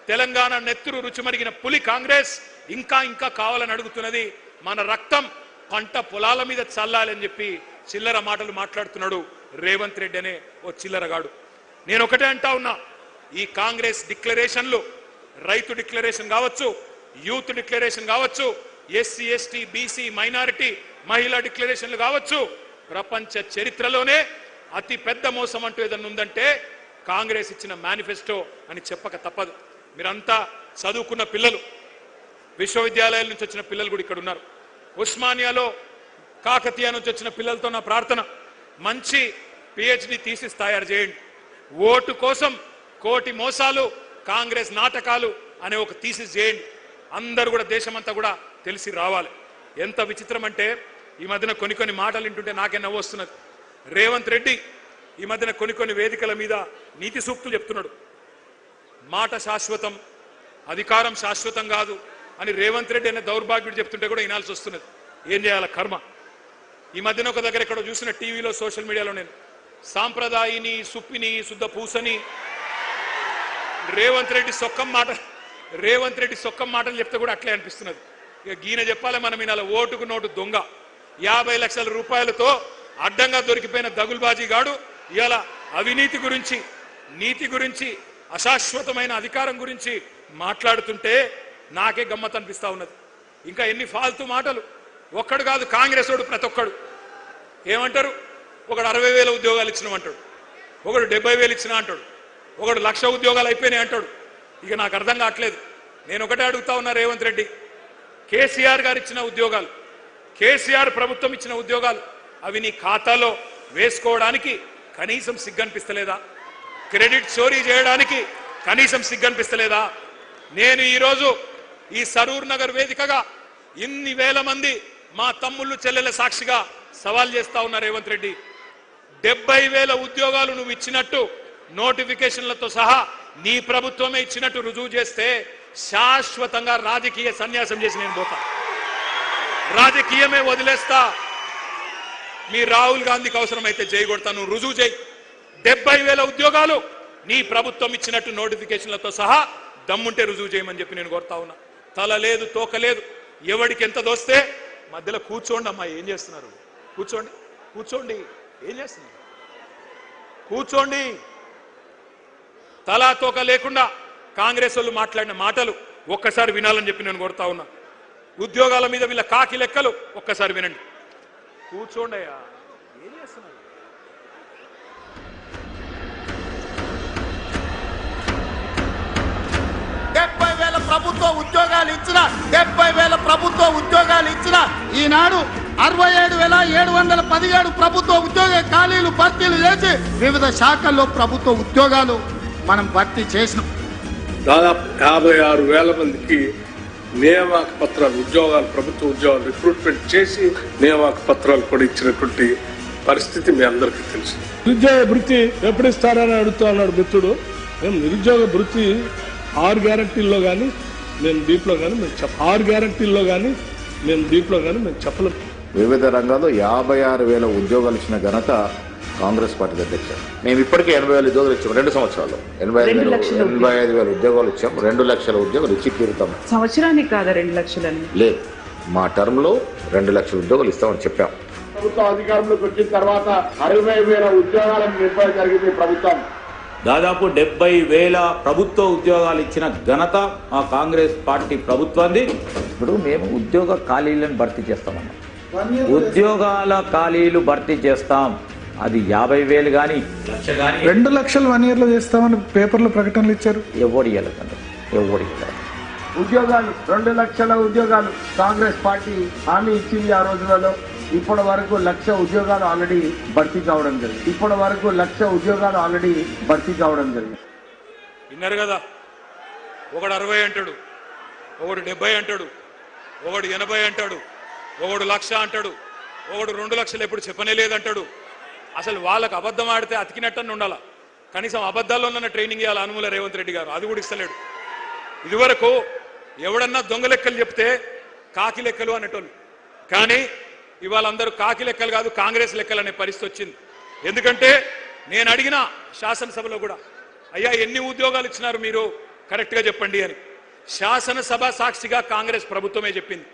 తెలంగాణ నెత్తురు రుచిమరిగిన పులి కాంగ్రెస్ ఇంకా ఇంకా కావాలని అడుగుతున్నది. మన రక్తం పంట పొలాల మీద చల్లాలని చెప్పి చిల్లర మాటలు మాట్లాడుతున్నాడు రేవంత్ రెడ్డి అనే ఓ చిల్లరగాడు. నేను ఒకటే అంటా ఉన్నా, ఈ కాంగ్రెస్ డిక్లరేషన్లు, రైతు డిక్లరేషన్ కావచ్చు, యూత్ డిక్లరేషన్ కావచ్చు, ఎస్సీ ఎస్టీ బీసీ మైనారిటీ మహిళా డిక్లరేషన్లు కావచ్చు, ప్రపంచ చరిత్రలోనే అతి పెద్ద మోసం అంటూ ఏదన్నా ఉందంటే కాంగ్రెస్ ఇచ్చిన మేనిఫెస్టో అని చెప్పక తప్పదు. మీరంతా చదువుకున్న పిల్లలు, విశ్వవిద్యాలయాల నుంచి వచ్చిన పిల్లలు కూడా ఇక్కడ ఉన్నారు. ఉస్మానియాలో కాకతీయ నుంచి వచ్చిన పిల్లలతో నా ప్రార్థన, మంచి పిహెచ్డి థీసిస్ తయారు చేయండి. ఓటు కోసం కోటి మోసాలు, కాంగ్రెస్ నాటకాలు అనే ఒక థీసిస్ చేయండి. అందరూ కూడా దేశమంతా కూడా తెలిసి రావాలి. ఎంత విచిత్రం అంటే ఈ మధ్యన కొన్ని మాటలు వింటుంటే నాకే నవ్వు వస్తున్నది. రేవంత్ రెడ్డి ఈ మధ్యన కొన్ని వేదికల మీద నీతి సూక్తులు చెప్తున్నాడు. మాట శాశ్వతం, అధికారం శాశ్వతం కాదు అని రేవంత్ రెడ్డి అనే దౌర్భాగ్యుడు చెప్తుంటే కూడా వినాల్సి వస్తున్నది. ఏం చేయాల కర్మ. ఈ మధ్యన ఒక దగ్గర ఎక్కడో చూసిన టీవీలో సోషల్ మీడియాలో నేను సాంప్రదాయిని సుప్పిని శుద్ధ పూసని రేవంత్ రెడ్డి సొక్కం మాటలు చెప్తే కూడా అట్లే అనిపిస్తున్నది. ఇక గీన చెప్పాలి మనం వినాల. ఓటుకు నోటు దొంగ 50 లక్షల రూపాయలతో అడ్డంగా దొరికిపోయిన దగుల్బాజీ గాడు ఇవాళ అవినీతి గురించి, నీతి గురించి, అశాశ్వతమైన అధికారం గురించి మాట్లాడుతుంటే నాకే గమ్మత్ అనిపిస్తా ఉన్నది. ఇంకా ఎన్ని ఫాల్తూ మాటలు. ఒక్కడు కాదు, కాంగ్రెస్ వాడు ప్రతి ఒక్కడు ఏమంటారు, ఒకడు 60,000 ఉద్యోగాలు ఇచ్చినామంటాడు, ఒకడు 70,000 ఇచ్చినా అంటాడు, ఒకడు 1,00,000 ఉద్యోగాలు అయిపోయినాయి అంటాడు. ఇక నాకు అర్థం కావట్లేదు. నేను ఒకటే అడుగుతా ఉన్నా రేవంత్ రెడ్డి, కేసీఆర్ గారు ఇచ్చిన ఉద్యోగాలు, కేసీఆర్ ప్రభుత్వం ఇచ్చిన ఉద్యోగాలు అవి నీ ఖాతాలో వేసుకోవడానికి కనీసం సిగ్గనిపిస్తలేదా? క్రెడిట్ చోరీ చేయడానికి కనీసం సిగ్గనిపిస్తలేదా? నేను ఈరోజు ఈ సరూర్ నగర్ వేదికగా ఇన్ని వేల మంది మా తమ్ముళ్ళు చెల్లెల సాక్షిగా సవాల్ చేస్తా ఉన్నా రేవంత్ రెడ్డి, 70,000 ఉద్యోగాలు నువ్వు ఇచ్చినట్టు నోటిఫికేషన్లతో సహా నీ ప్రభుత్వమే ఇచ్చినట్టు రుజువు చేస్తే శాశ్వతంగా రాజకీయ సన్యాసం చేసి నేను పోతా, రాజకీయమే వదిలేస్తా. మీ రాహుల్ గాంధీకి అవసరమైతే జై కొడతా, నువ్వు రుజువు చేయి. 70,000 ఉద్యోగాలు నీ ప్రభుత్వం ఇచ్చినట్టు నోటిఫికేషన్లతో సహా దమ్ముంటే రుజువు చేయమని చెప్పి నేను కోరుతా ఉన్నా. తల లేదు, తోక లేదు, ఎవడికి ఎంత దోస్తే మధ్యలో కూర్చోండి. అమ్మా ఏం చేస్తున్నారు? కూర్చోండి. ఏం చేస్తున్నారు? కూర్చోండి. తలా తోక లేకుండా కాంగ్రెస్ వాళ్ళు మాట్లాడిన మాటలు ఒక్కసారి వినాలని చెప్పి నేను కోరుతా ఉన్నా. ఉద్యోగాల మీద వీళ్ళ కాకి లెక్కలు ఒక్కసారి వినండి. కూర్చోండి అయ్యా, ఏం చేస్తున్నారు? ప్రభుత్వ ఉద్యోగాలు ఇచ్చిన ఈనాడు 67,717 ప్రభుత్వ ఉద్యోగ ఖాళీలు భర్తీలు చేసి వివిధ శాఖల్లో ప్రభుత్వ ఉద్యోగాలు మనం భర్తీ చేసినాం. దాదాపు 56,000 మందికి నియామక పత్రాలు, ఉద్యోగాలు, ప్రభుత్వ ఉద్యోగాలు రిక్రూట్మెంట్ చేసి నియామక పత్రాలు కూడా ఇచ్చినటువంటి పరిస్థితి మీ అందరికీ తెలుసు. నిరుద్యోగ భృతి ఎప్పుడు ఇస్తారని అడుగుతా ఉన్నాడు మిత్రుడు. మేము నిరుద్యోగ భృతి 6 గ్యారంటీల్లో కానీ మేము డీప్లో కానీ మేము 6 గ్యారంటీల్లో కానీ మేము డీప్లో కానీ మేము చెప్పలేము. వివిధ రంగాల్లో 56,000 ఉద్యోగాలు ఇచ్చిన ఘనత కాంగ్రెస్ పార్టీ అధ్యక్ష. మేము ఇప్పటికే 80,000 ఉద్యోగాలు ఇచ్చాము 2 సంవత్సరాల్లో. 85,000 ఉద్యోగాలు ఇచ్చాము. 2 లక్షల ఉద్యోగాలు ఇచ్చి తీరుతాము. సంవత్సరానికి కాదా 2 లక్షలని? లేదు, మా టర్మ్ లో 2 లక్షల ఉద్యోగాలు ఇస్తామని చెప్పాం. ప్రభుత్వం అధికారంలోకి వచ్చిన తర్వాత 60,000 ఉద్యోగాలను నింపడం జరిగింది ప్రభుత్వం. దాదాపు 70,000 ప్రభుత్వ ఉద్యోగాలు ఇచ్చిన ఘనత మా కాంగ్రెస్ పార్టీ ప్రభుత్వాన్ని. ఇప్పుడు మేము ఉద్యోగ ఖాళీలను భర్తీ చేస్తామన్నాం. ఉద్యోగాల ఖాళీలు భర్తీ చేస్తాం. అది 50,000 కానీ 1,00,000 కానీ 2 లక్షలు 1 year లో చేస్తామని పేపర్లో ప్రకటనలు ఇచ్చారు. ఎవడు ఇవ్వలేదండి, ఎవడు ఇవ్వలేదు. ఉద్యోగాలు 2 లక్షల ఉద్యోగాలు కాంగ్రెస్ పార్టీ హామీ ఇచ్చింది ఆ రోజులలో. ఇప్పటి వరకు 1,00,000 ఉద్యోగాలు ఆల్రెడీ భర్తీ కావడం జరిగింది. విన్నారు కదా, ఒకడు 60 అంటాడు, ఒకడు 70 అంటాడు, ఒకడు 80 అంటాడు, ఒకడు 1,00,000 అంటాడు, ఒకడు 2 లక్షలు ఎప్పుడు చెప్పనే లేదంటాడు. అసలు వాళ్ళకు అబద్ధం ఆడితే అతికినట్టని ఉండాలా. కనీసం అబద్ధాల్లోనన్న ట్రైనింగ్ ఇవ్వాలి అనుమూల రేవంత్ రెడ్డి గారు, అది కూడా ఇస్తలేడు. ఇదివరకు ఎవడన్నా దొంగ లెక్కలు చెప్తే కాకి లెక్కలు అనేటోళ్ళు, కానీ ఇవాళ అందరూ కాకి లెక్కలు కాదు కాంగ్రెస్ లెక్కలు అనే పరిస్థితి వచ్చింది. ఎందుకంటే నేను అడిగిన శాసనసభలో కూడా, అయ్యా ఎన్ని ఉద్యోగాలు ఇచ్చినారు మీరు, కరెక్ట్గా చెప్పండి అని శాసనసభ సాక్షిగా కాంగ్రెస్ ప్రభుత్వమే చెప్పింది.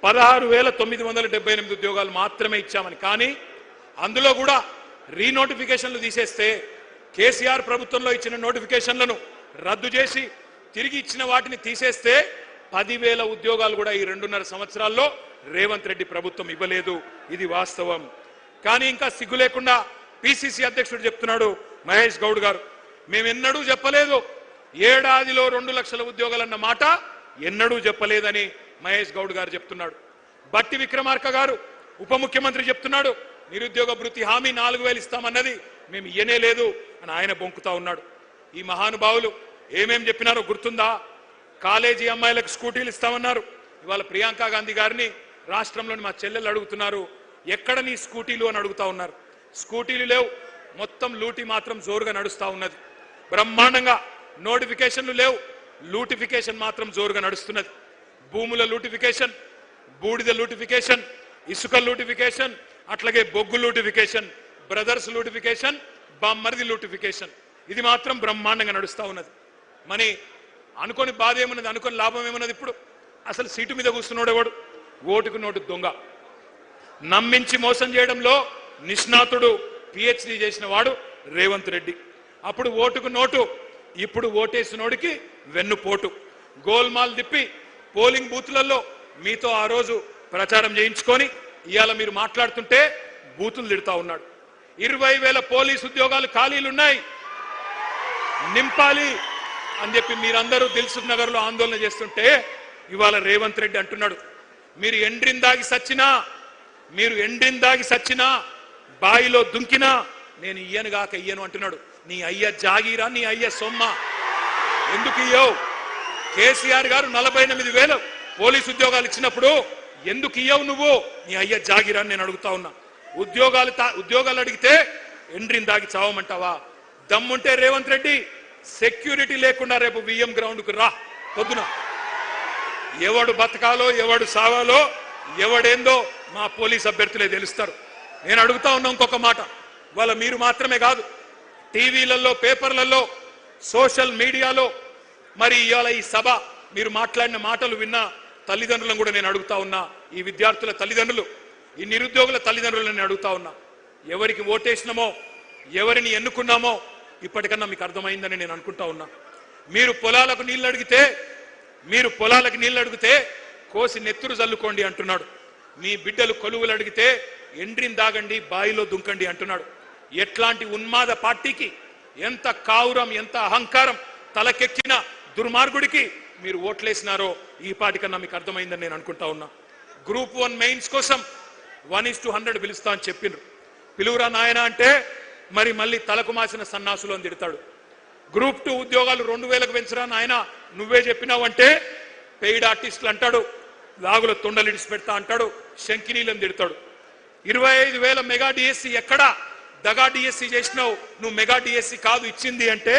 16,978 ఉద్యోగాలు మాత్రమే ఇచ్చామని. కానీ అందులో కూడా రీనోటిఫికేషన్లు తీసేస్తే కేసీఆర్ ప్రభుత్వంలో ఇచ్చిన నోటిఫికేషన్లను రద్దు చేసి తిరిగి ఇచ్చిన వాటిని తీసేస్తే 10,000 ఉద్యోగాలు కూడా ఈ 2.5 సంవత్సరాల్లో రేవంత్ రెడ్డి ప్రభుత్వం ఇవ్వలేదు. ఇది వాస్తవం. కానీ ఇంకా సిగ్గు లేకుండా పిసిసి అధ్యక్షుడు చెప్తున్నాడు మహేష్ గౌడ్ గారు, మేమెన్నడూ చెప్పలేదు ఏడాదిలో 2 లక్షల ఉద్యోగాలన్న మాట ఎన్నడూ చెప్పలేదని మహేష్ గౌడ్ గారు చెప్తున్నాడు. బట్టి విక్రమార్క గారు ఉప ముఖ్యమంత్రి చెప్తున్నాడు నిరుద్యోగ భృతి హామీ 4,000 ఇస్తామన్నది మేము ఇయ్యనే లేదు అని ఆయన బొంకుతా ఉన్నాడు. ఈ మహానుభావులు ఏమేం చెప్పినారో గుర్తుందా? కాలేజీ అమ్మాయిలకు స్కూటీలు ఇస్తామన్నారు. ఇవాళ ప్రియాంక గాంధీ గారిని రాష్ట్రంలోని మా చెల్లెలు అడుగుతున్నారు, ఎక్కడ నీ స్కూటీలు అని అడుగుతా ఉన్నారు. స్కూటీలు లేవు, మొత్తం లూటీ మాత్రం జోరుగా నడుస్తా ఉన్నది. బ్రహ్మాండంగా నోటిఫికేషన్లు లేవు, లూటిఫికేషన్ మాత్రం జోరుగా నడుస్తున్నది. భూముల లూటిఫికేషన్, బూడిద లూటిఫికేషన్, ఇసుక లూటిఫికేషన్, అట్లాగే బొగ్గు లూటిఫికేషన్, బ్రదర్స్ లూటిఫికేషన్, బామ్మరిది లూటిఫికేషన్, ఇది మాత్రం బ్రహ్మాండంగా నడుస్తా ఉన్నది. మరి అనుకోని బాధ ఏమున్నది, అనుకోని లాభం ఏమున్నది? ఇప్పుడు అసలు సీటు మీద కూర్చున్నాడు ఎవడు? ఓటుకు నోటు దొంగ. నమ్మించి మోసం చేయడంలో నిష్ణాతుడు, పిహెచ్డి చేసిన వాడు రేవంత్ రెడ్డి. అప్పుడు ఓటుకు నోటు, ఇప్పుడు ఓటేసినోడికి వెన్నుపోటు. గోల్మాల్ తిప్పి పోలింగ్ బూత్లలో మీతో ఆ రోజు ప్రచారం చేయించుకొని ఇవాళ మీరు మాట్లాడుతుంటే బూతులు తిడతా ఉన్నాడు. 20,000 పోలీసు ఉద్యోగాలు ఖాళీలున్నాయి, నింపాలి అని చెప్పి మీరందరూ దిల్సుఖ్ నగర్ లో ఆందోళన చేస్తుంటే ఇవాళ రేవంత్ రెడ్డి అంటున్నాడు మీరు ఎండ్రిందాగి సచ్చినా బాయిలో దుంకినా నేను ఇయ్యనుగాక ఇయ్యను అంటున్నాడు. నీ అయ్య జాగీరా, నీ అయ్య సొమ్మ, ఎందుకు ఇయ్యవు? కేసీఆర్ గారు 48,000 పోలీసు ఉద్యోగాలు ఇచ్చినప్పుడు ఎందుకు ఇయ్యవు నువ్వు? నీ అయ్య జాగీరా అని నేను అడుగుతా ఉన్నా. ఉద్యోగాలు అడిగితే ఎండ్రిందాగి చావమంటావా? దమ్ముంటే రేవంత్ రెడ్డి సెక్యూరిటీ లేకుండా రేపు విఎం గ్రౌండ్కు రా పొద్దున. ఎవడు బతకాలో ఎవడు సావాలో ఎవడేందో మా పోలీస్ అభ్యర్థులే తెలుస్తారు. నేను అడుగుతా ఉన్నా ఇంకొక మాట, వాళ్ళ మీరు మాత్రమే కాదు, టీవీలలో, పేపర్లలో, సోషల్ మీడియాలో, మరి ఇవాళ ఈ సభ మీరు మాట్లాడిన మాటలు విన్న తల్లిదండ్రులను కూడా నేను అడుగుతా ఉన్నా, ఈ విద్యార్థుల తల్లిదండ్రులు, ఈ నిరుద్యోగుల తల్లిదండ్రులను నేను అడుగుతా ఉన్నా, ఎవరికి ఓటేసినామో, ఎవరిని ఎన్నుకున్నామో ఇప్పటికన్నా మీకు అర్థమైందని నేను అనుకుంటా ఉన్నా. మీరు పొలాలకు నీళ్లు అడిగితే కోసి నెత్తురు జల్లుకోండి అంటున్నాడు. మీ బిడ్డలు కొలువులు అడిగితే ఎండ్రిని దాగండి, బాయిలో దుంకండి అంటున్నాడు. ఎట్లాంటి ఉన్మాద పార్టీకి, ఎంత కావురం, ఎంత అహంకారం తలకెక్కిన దుర్మార్గుడికి మీరు ఓట్లేసినారో ఈ పాటికన్నా మీకు అర్థమైందని నేను అనుకుంటా ఉన్నా. గ్రూప్ 1 మెయిన్స్ కోసం 1:100 పిలుస్తా అని చెప్పిండ్రు. పిలువురా నాయన అంటే మరి మళ్ళీ తలకు మాసిన సన్నాసులు అని తిడతాడు. గ్రూప్ 2 ఉద్యోగాలు 2,000కు పెంచరా నాయన, నువ్వే చెప్పినావు అంటే పెయిడ్ ఆర్టిస్టులు అంటాడు, లాగుల తొండలిడిసి పెడతా అంటాడు, శంకినీలను తిడతాడు. 25,000 మెగా డిఎస్సి ఎక్కడా? దగా డిఎస్సి చేసినావు నువ్వు, మెగా డిఎస్సి కాదు ఇచ్చింది అంటే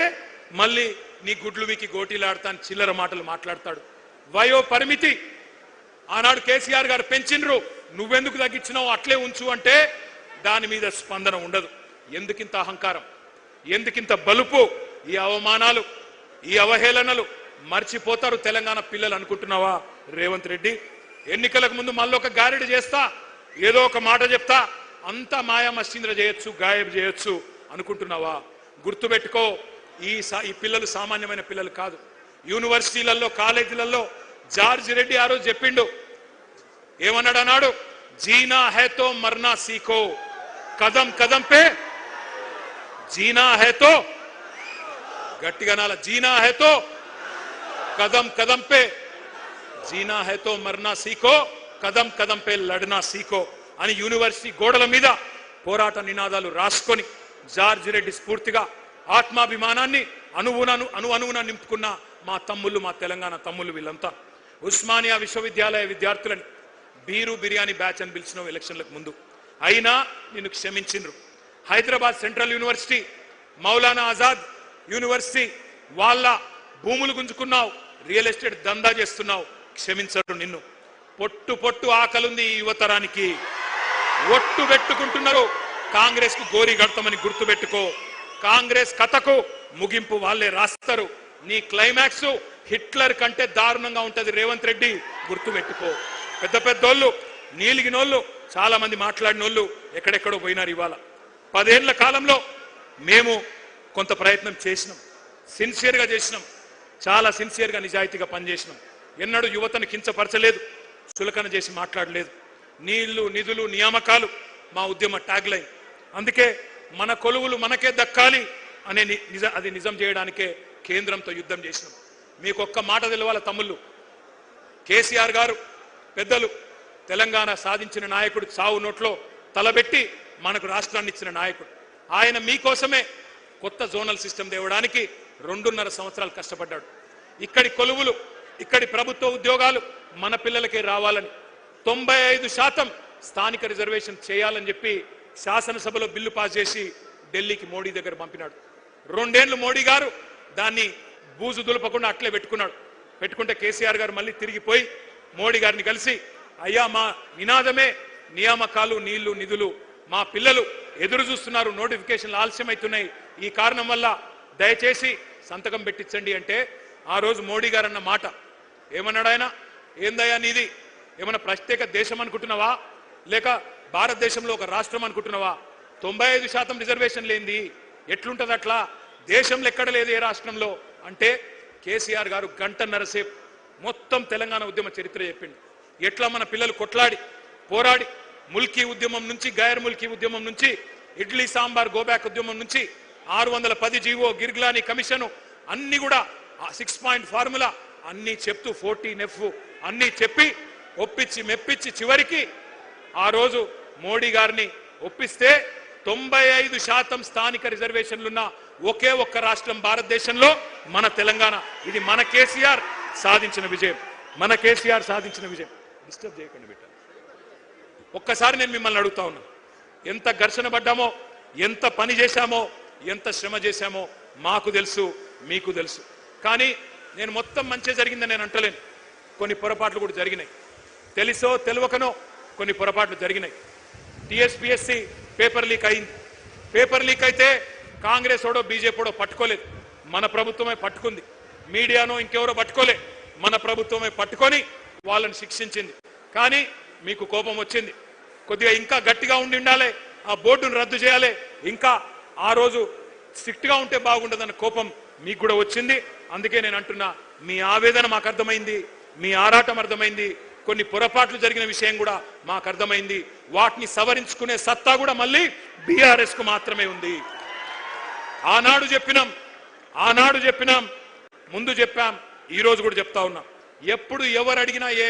మళ్ళీ నీ గుడ్లు వీకి గోటీలాడతాను చిల్లర మాటలు మాట్లాడతాడు. వయో పరిమితి ఆనాడు కేసీఆర్ గారు పెంచినరు, నువ్వెందుకు తగ్గించినావు, అట్లే ఉంచు అంటే దాని మీద స్పందన ఉండదు. ఎందుకింత అహంకారం, ఎందుకింత బలుపు? ఈ అవమానాలు, ఈ అవహేళనలు మర్చిపోతారు తెలంగాణ పిల్లలు అనుకుంటున్నావా రేవంత్ రెడ్డి? ఎన్నికలకు ముందు మళ్ళీ ఒక గారెడి చేస్తా, ఏదో ఒక మాట చెప్తా, అంతా మాయా మస్తీంద్ర చేయొచ్చు, గాయబ్ చేయొచ్చు అనుకుంటున్నావా? గుర్తుపెట్టుకో, ఈ పిల్లలు సామాన్యమైన పిల్లలు కాదు. యూనివర్సిటీలలో, కాలేజీలలో జార్జ్ రెడ్డి ఆ రోజు చెప్పిండు, ఏమన్నాడు అన్నాడు, జీనా హైతో మర్నా సీఖో, కదం కదం పే జీనా హైతో, గట్టిగా నాల, జీనా హైతో కదం కదం పే, జీనా హైతో మర్నా సీఖో, కదం కదం పే లడ్నా సీఖో అని యూనివర్సిటీ గోడల మీద పోరాట నినాదాలు రాసుకొని జార్జ్ రెడ్డి స్ఫూర్తిగా ఆత్మాభిమానాన్ని అణువున నింపుకున్న మా తమ్ముళ్ళు, మా తెలంగాణ తమ్ముళ్ళు వీళ్ళంతా. ఉస్మానియా విశ్వవిద్యాలయ విద్యార్థులని బీరు బిర్యానీ బ్యాచ్ అని పిలిచిన ఎలక్షన్లకు ముందు, అయినా నిన్ను క్షమించిండ్రు. Hyderabad central university, Maulana Azad university వాళ్ళ భూములు గుంజుకున్నావు, రియల్ ఎస్టేట్ దందా చేస్తున్నావు, క్షమించరు నిన్ను. పొట్టు ఆకలుంది ఈ యువతరానికి, ఒట్టు పెట్టుకుంటున్నారు కాంగ్రెస్ కు గోరి గడతామని గుర్తుపెట్టుకో. కాంగ్రెస్ కథకు ముగింపు వాళ్ళే రాస్తారు. నీ క్లైమాక్స్ హిట్లర్ కంటే దారుణంగా ఉంటది రేవంత్ రెడ్డి, గుర్తుపెట్టుకో. పెద్ద పెద్దోళ్ళు నీలిగినోళ్ళు చాలా మంది మాట్లాడినోళ్ళు ఎక్కడెక్కడో పోయినారు. ఇవాళ 10 ఏళ్ల కాలంలో మేము కొంత ప్రయత్నం చేసినాం, సిన్సియర్గా చేసినాం, చాలా సిన్సియర్గా నిజాయితీగా పనిచేసినాం. ఎన్నడూ యువతను కించపరచలేదు, చులకన చేసి మాట్లాడలేదు. నీళ్లు నిధులు నియామకాలు మా ఉద్యమ ట్యాగ్ లైన్. అందుకే మన కొలువులు మనకే దక్కాలి అనే అది నిజం చేయడానికే కేంద్రంతో యుద్ధం చేసినాం. మీకు ఒక్క మాట తెలవాల తమ్ముళ్ళు, కేసీఆర్ గారు పెద్దలు తెలంగాణ సాధించిన నాయకుడు, చావు నోట్లో తలబెట్టి మనకు రాష్ట్రాన్ని ఇచ్చిన నాయకుడు. ఆయన మీకోసమే కొత్త జోనల్ సిస్టమ్ తేవడానికి 2.5 సంవత్సరాలు కష్టపడ్డాడు. ఇక్కడి కొలువులు, ఇక్కడి ప్రభుత్వ ఉద్యోగాలు మన పిల్లలకే రావాలని 95% స్థానిక రిజర్వేషన్ చేయాలని చెప్పి శాసనసభలో బిల్లు పాస్ చేసి ఢిల్లీకి మోడీ దగ్గర పంపినాడు. 2 ఏళ్లు మోడీ గారు దాన్ని బూజు దులపకుండా అట్లే పెట్టుకుంటే కేసీఆర్ గారు మళ్ళీ తిరిగిపోయి మోడీ గారిని కలిసి, అయ్యా మా నినాదమే నియామకాలు, నీళ్లు నిధులు, మా పిల్లలు ఎదురు చూస్తున్నారు, నోటిఫికేషన్లు ఆలస్యమవుతున్నాయి, ఈ కారణం వల్ల దయచేసి సంతకం పెట్టించండి అంటే ఆ రోజు మోడీ గారు అన్న మాట ఏమన్నాడు ఆయన? ఏందయ్యా నీది ఏమైనా ప్రత్యేక దేశం అనుకుంటున్నావా, లేక భారతదేశంలో ఒక రాష్ట్రం అనుకుంటున్నావా? 95% రిజర్వేషన్ లేనిది ఎట్లుంటది? అట్లా దేశంలో ఎక్కడ లేదు, ఏ రాష్ట్రంలో అంటే కేసీఆర్ గారు 1.5 గంటల సేపు మొత్తం తెలంగాణ ఉద్యమ చరిత్ర చెప్పిండు. ఎట్లా మన పిల్లలు కొట్లాడి పోరాడి ముల్కీ ఉద్యమం నుంచి, గైర్ ముల్కీ ఉద్యమం నుంచి, ఇడ్లీ సాంబార్ గోబ్యాక్ ఉద్యమం నుంచి 610 జీవో, గిర్గ్లానీ కమిషన్ అన్ని కూడా 6 పాయింట్ ఫార్ములా అన్ని చెప్తూ 14F అన్ని చెప్పి ఒప్పించి మెప్పించి చివరికి ఆ రోజు మోడీ గారిని ఒప్పిస్తే 95% స్థానిక రిజర్వేషన్లున్న ఒకే ఒక్క రాష్ట్రం భారతదేశంలో మన తెలంగాణ. ఇది మన కేసీఆర్ సాధించిన విజయం, మన కేసీఆర్ సాధించిన విజయం. డిస్టర్బ్ చేయకండి బిడ్డ. ఒక్కసారి నేను మిమ్మల్ని అడుగుతా ఉన్నా, ఎంత ఘర్షణ పడ్డామో, ఎంత పని చేశామో, ఎంత శ్రమ చేశామో మాకు తెలుసు, మీకు తెలుసు. కానీ నేను మొత్తం మంచి జరిగిందని నేను అంటలేను. కొన్ని పొరపాట్లు కూడా జరిగినాయి, తెలుసో తెలియకనో కొన్ని పొరపాట్లు జరిగినాయి. టీఎస్పీఎస్సీ పేపర్ లీక్ అయింది. పేపర్ లీక్ అయితే కాంగ్రెస్ ఓడో బీజేపీడో పట్టుకోలేదు, మన ప్రభుత్వమే పట్టుకుంది. మీడియానో ఇంకెవరో పట్టుకోలే, మన ప్రభుత్వమే పట్టుకొని వాళ్ళని శిక్షించింది. కానీ మీకు కోపం వచ్చింది, కొద్దిగా ఇంకా గట్టిగా ఉండాలి, ఆ బోర్డును రద్దు చేయాలి, ఇంకా ఆ రోజు స్ట్రిక్ట్గా ఉంటే బాగుండదన్న కోపం మీకు కూడా వచ్చింది. అందుకే నేను అంటున్నా, మీ ఆవేదన మాకు అర్థమైంది, మీ ఆరాటం అర్థమైంది, కొన్ని పొరపాట్లు జరిగిన విషయం కూడా మాకు అర్థమైంది. వాటిని సవరించుకునే సత్తా కూడా మళ్ళీ బీఆర్ఎస్ కు మాత్రమే ఉంది. ఆనాడు చెప్పినాం, ముందు చెప్పాం, ఈ రోజు కూడా చెప్తా ఉన్నాం. ఎప్పుడు ఎవరు అడిగినా, ఏ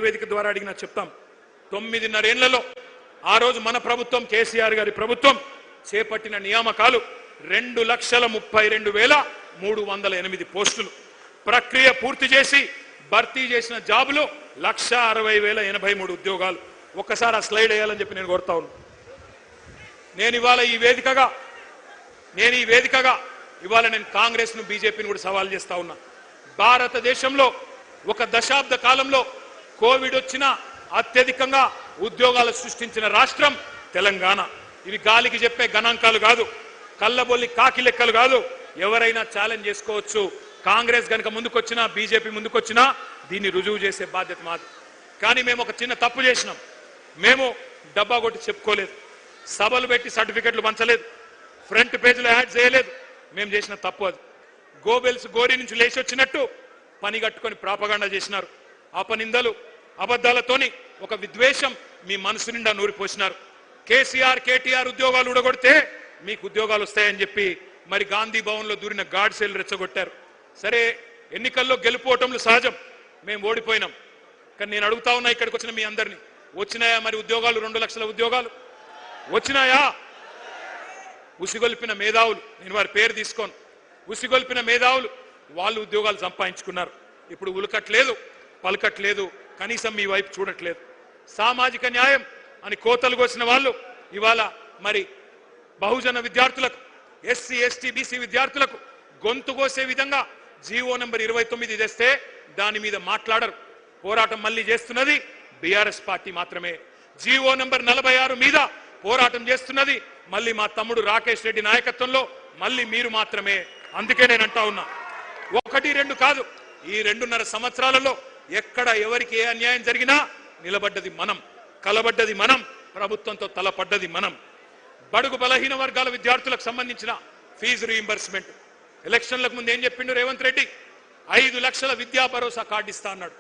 వేదిక ద్వారా అడిగినా చెప్తాం. 9.5 ఏళ్లలో ఆ రోజు మన ప్రభుత్వం, కేసీఆర్ గారి ప్రభుత్వం చేపట్టిన నియామకాలు 2,32,308 పోస్టులు. ప్రక్రియ పూర్తి చేసి భర్తీ చేసిన జాబులు 1,60,083 ఉద్యోగాలు. ఒక్కసారి ఆ స్లైడ్ వేయాలని చెప్పి నేను కోరుతా ఉన్నాను. నేను ఇవాళ ఈ వేదికగా ఇవాళ నేను కాంగ్రెస్ ను, బీజేపీని కూడా సవాల్ చేస్తా ఉన్నా. భారతదేశంలో ఒక దశాబ్ద కాలంలో కోవిడ్ వచ్చిన అత్యధికంగా ఉద్యోగాలు సృష్టించిన రాష్ట్రం తెలంగాణ. ఇవి గాలికి చెప్పే గణాంకాలు కాదు, కళ్ళబొల్లి కాకి లెక్కలు కాదు. ఎవరైనా ఛాలెంజ్ చేసుకోవచ్చు. కాంగ్రెస్ గనుక ముందుకొచ్చినా, బీజేపీ ముందుకొచ్చినా దీన్ని రుజువు చేసే బాధ్యత మాది. కానీ మేము ఒక చిన్న తప్పు చేసినాం. మేము డబ్బా కొట్టి చెప్పుకోలేదు, సభలు పెట్టి సర్టిఫికెట్లు పంచలేదు, ఫ్రంట్ పేజీలో యాడ్ చేయలేదు. మేము చేసిన తప్పు అది. గోబెల్స్ గోరి నుంచి లేచి వచ్చినట్టు పని కట్టుకొని ప్రాపగాండా చేసినారు. అపనిందలు, అబద్ధాలతోని ఒక విద్వేషం మీ మనసు నిండా నూరిపోసినారు. కేసీఆర్, కేటీఆర్ ఉద్యోగాలు ఊడగొడితే మీకు ఉద్యోగాలు వస్తాయని చెప్పి మరి గాంధీ భవన్ లో దూరిన గాడ్సేలు రెచ్చగొట్టారు. సరే, ఎన్నికల్లో గెలుపోవటంలో సహజం, మేము ఓడిపోయినాం. కానీ నేను అడుగుతా ఉన్నా ఇక్కడికి వచ్చిన మీ అందరినీ, వచ్చినాయా మరి ఉద్యోగాలు? 2 లక్షల ఉద్యోగాలు వచ్చినాయా? ఉసిగొల్పిన మేధావులు, నేను వారి పేరు తీసుకోను, ఉసిగొల్పిన మేధావులు వాళ్ళు ఉద్యోగాలు సంపాదించుకున్నారు. ఇప్పుడు ఉలకట్లేదు, పలకట్లేదు, కనీసం మీ వైపు చూడట్లేదు. సామాజిక న్యాయం అని కోతలు కోసిన వాళ్ళు ఇవాళ మరి బహుజన విద్యార్థులకు, ఎస్సీ ఎస్టీ బీసీ విద్యార్థులకు గొంతు కోసే విధంగా జీవో నంబర్ 29 తెస్తే దాని మీద మాట్లాడరు. పోరాటం మళ్ళీ చేస్తున్నది బీఆర్ఎస్ పార్టీ మాత్రమే. జీవో నంబర్ 46 మీద పోరాటం చేస్తున్నది మళ్ళీ మా తమ్ముడు రాకేష్ రెడ్డి నాయకత్వంలో మళ్ళీ మీరు మాత్రమే. అందుకే నేను అంటా ఉన్నా, ఒకటి రెండు కాదు, ఈ 2.5 సంవత్సరాలలో ఎక్కడ ఎవరికి ఏ అన్యాయం జరిగినా నిలబడ్డది మనం, కలబడ్డది మనం, ప్రభుత్వంతో తలపడ్డది మనం. బడుగు బలహీన వర్గాల విద్యార్థులకు సంబంధించిన ఫీజు రీయింబర్స్మెంట్ ఎలక్షన్లకు ముందు ఏం చెప్పిండు రేవంత్ రెడ్డి? 5 లక్షల విద్యా భరోసా కార్డు ఇస్తా అన్నాడు.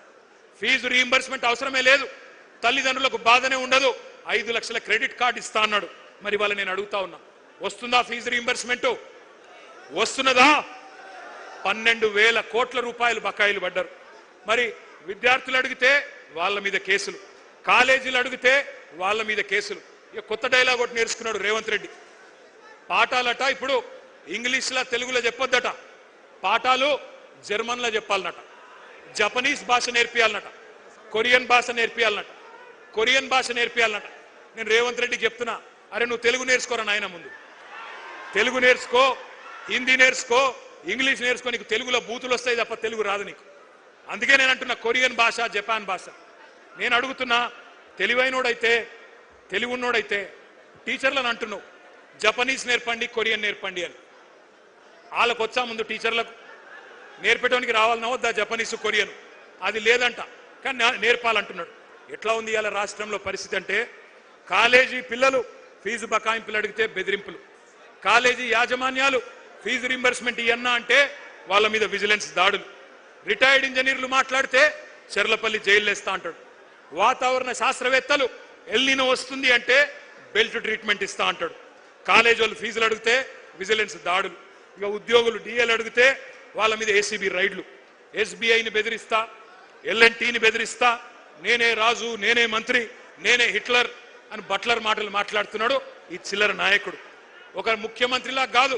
ఫీజు రీయింబర్స్మెంట్ అవసరమే లేదు, తల్లిదండ్రులకు బాధనే ఉండదు, 5 లక్షల క్రెడిట్ కార్డు ఇస్తా అన్నాడు. మరి వాళ్ళ నేను అడుగుతా ఉన్నా, వస్తుందా ఫీజు రీయింబర్స్మెంట్? వస్తున్నదా? 12,000 కోట్ల రూపాయలు బకాయిలు పడ్డారు. మరి విద్యార్థులు అడిగితే వాళ్ళ మీద కేసులు, కాలేజీలు అడిగితే వాళ్ళ మీద కేసులు. ఇక కొత్త డైలాగ్ ఒకటి నేర్చుకున్నాడు రేవంత్ రెడ్డి. పాఠాలట ఇప్పుడు ఇంగ్లీష్లో తెలుగులో చెప్పొద్దట, పాఠాలు జర్మన్లో చెప్పాలన్నట, జపనీస్ భాష నేర్పియాలన్నట, కొరియన్ భాష నేర్పియాలన్నట, కొరియన్ భాష నేర్పియాలన్నట. నేను రేవంత్ రెడ్డికి చెప్తున్నా, అరే నువ్వు తెలుగు నేర్చుకోరా నాయన, ముందు తెలుగు నేర్చుకో, హిందీ నేర్చుకో, ఇంగ్లీష్ నేర్చుకో, నీకు తెలుగులో బూతులు వస్తాయి తప్ప తెలుగు రాదు నీకు. అందుకే నేను అంటున్నా కొరియన్ భాష, జపాన్ భాష. నేను అడుగుతున్నా, తెలివైనోడైతే తెలివున్నోడైతే టీచర్లను అంటున్నావు జపనీస్ నేర్పండి, కొరియన్ నేర్పండి అని. వాళ్ళకు వచ్చా ముందు టీచర్లకు నేర్పేటానికి రావాలన్నా వద్దా జపనీసు కొరియన్? అది లేదంట, కానీ నేర్పాలంటున్నాడు. ఎట్లా ఉంది ఇవాళ రాష్ట్రంలో పరిస్థితి అంటే, కాలేజీ పిల్లలు ఫీజు బకాయింపులు అడిగితే బెదిరింపులు, కాలేజీ యాజమాన్యాలు ఫీజు రింబర్స్మెంట్ ఇయ్యన్నా అంటే వాళ్ళ మీద విజిలెన్స్ దాడులు, రిటైర్డ్ ఇంజనీర్లు మాట్లాడితే చెర్లపల్లి జైలు వేస్తా అంటాడు, వాతావరణ శాస్త్రవేత్తలు ఎల్నినో వస్తుంది అంటే బెల్ట్ ట్రీట్మెంట్ ఇస్తా అంటాడు, కాలేజీ వాళ్ళు ఫీజులు అడిగితే విజిలెన్స్ దాడులు, ఇక ఉద్యోగులు డిఎల్ అడిగితే వాళ్ళ మీద ఏసీబీ రైడ్లు, ఎస్బీఐని బెదిరిస్తా, ఎల్ఎన్టీని బెదిరిస్తా, నేనే రాజు, నేనే మంత్రి, నేనే హిట్లర్ అని బట్లర్ మాటలు మాట్లాడుతున్నాడు ఈ చిల్లర నాయకుడు. ఒక ముఖ్యమంత్రిలా కాదు,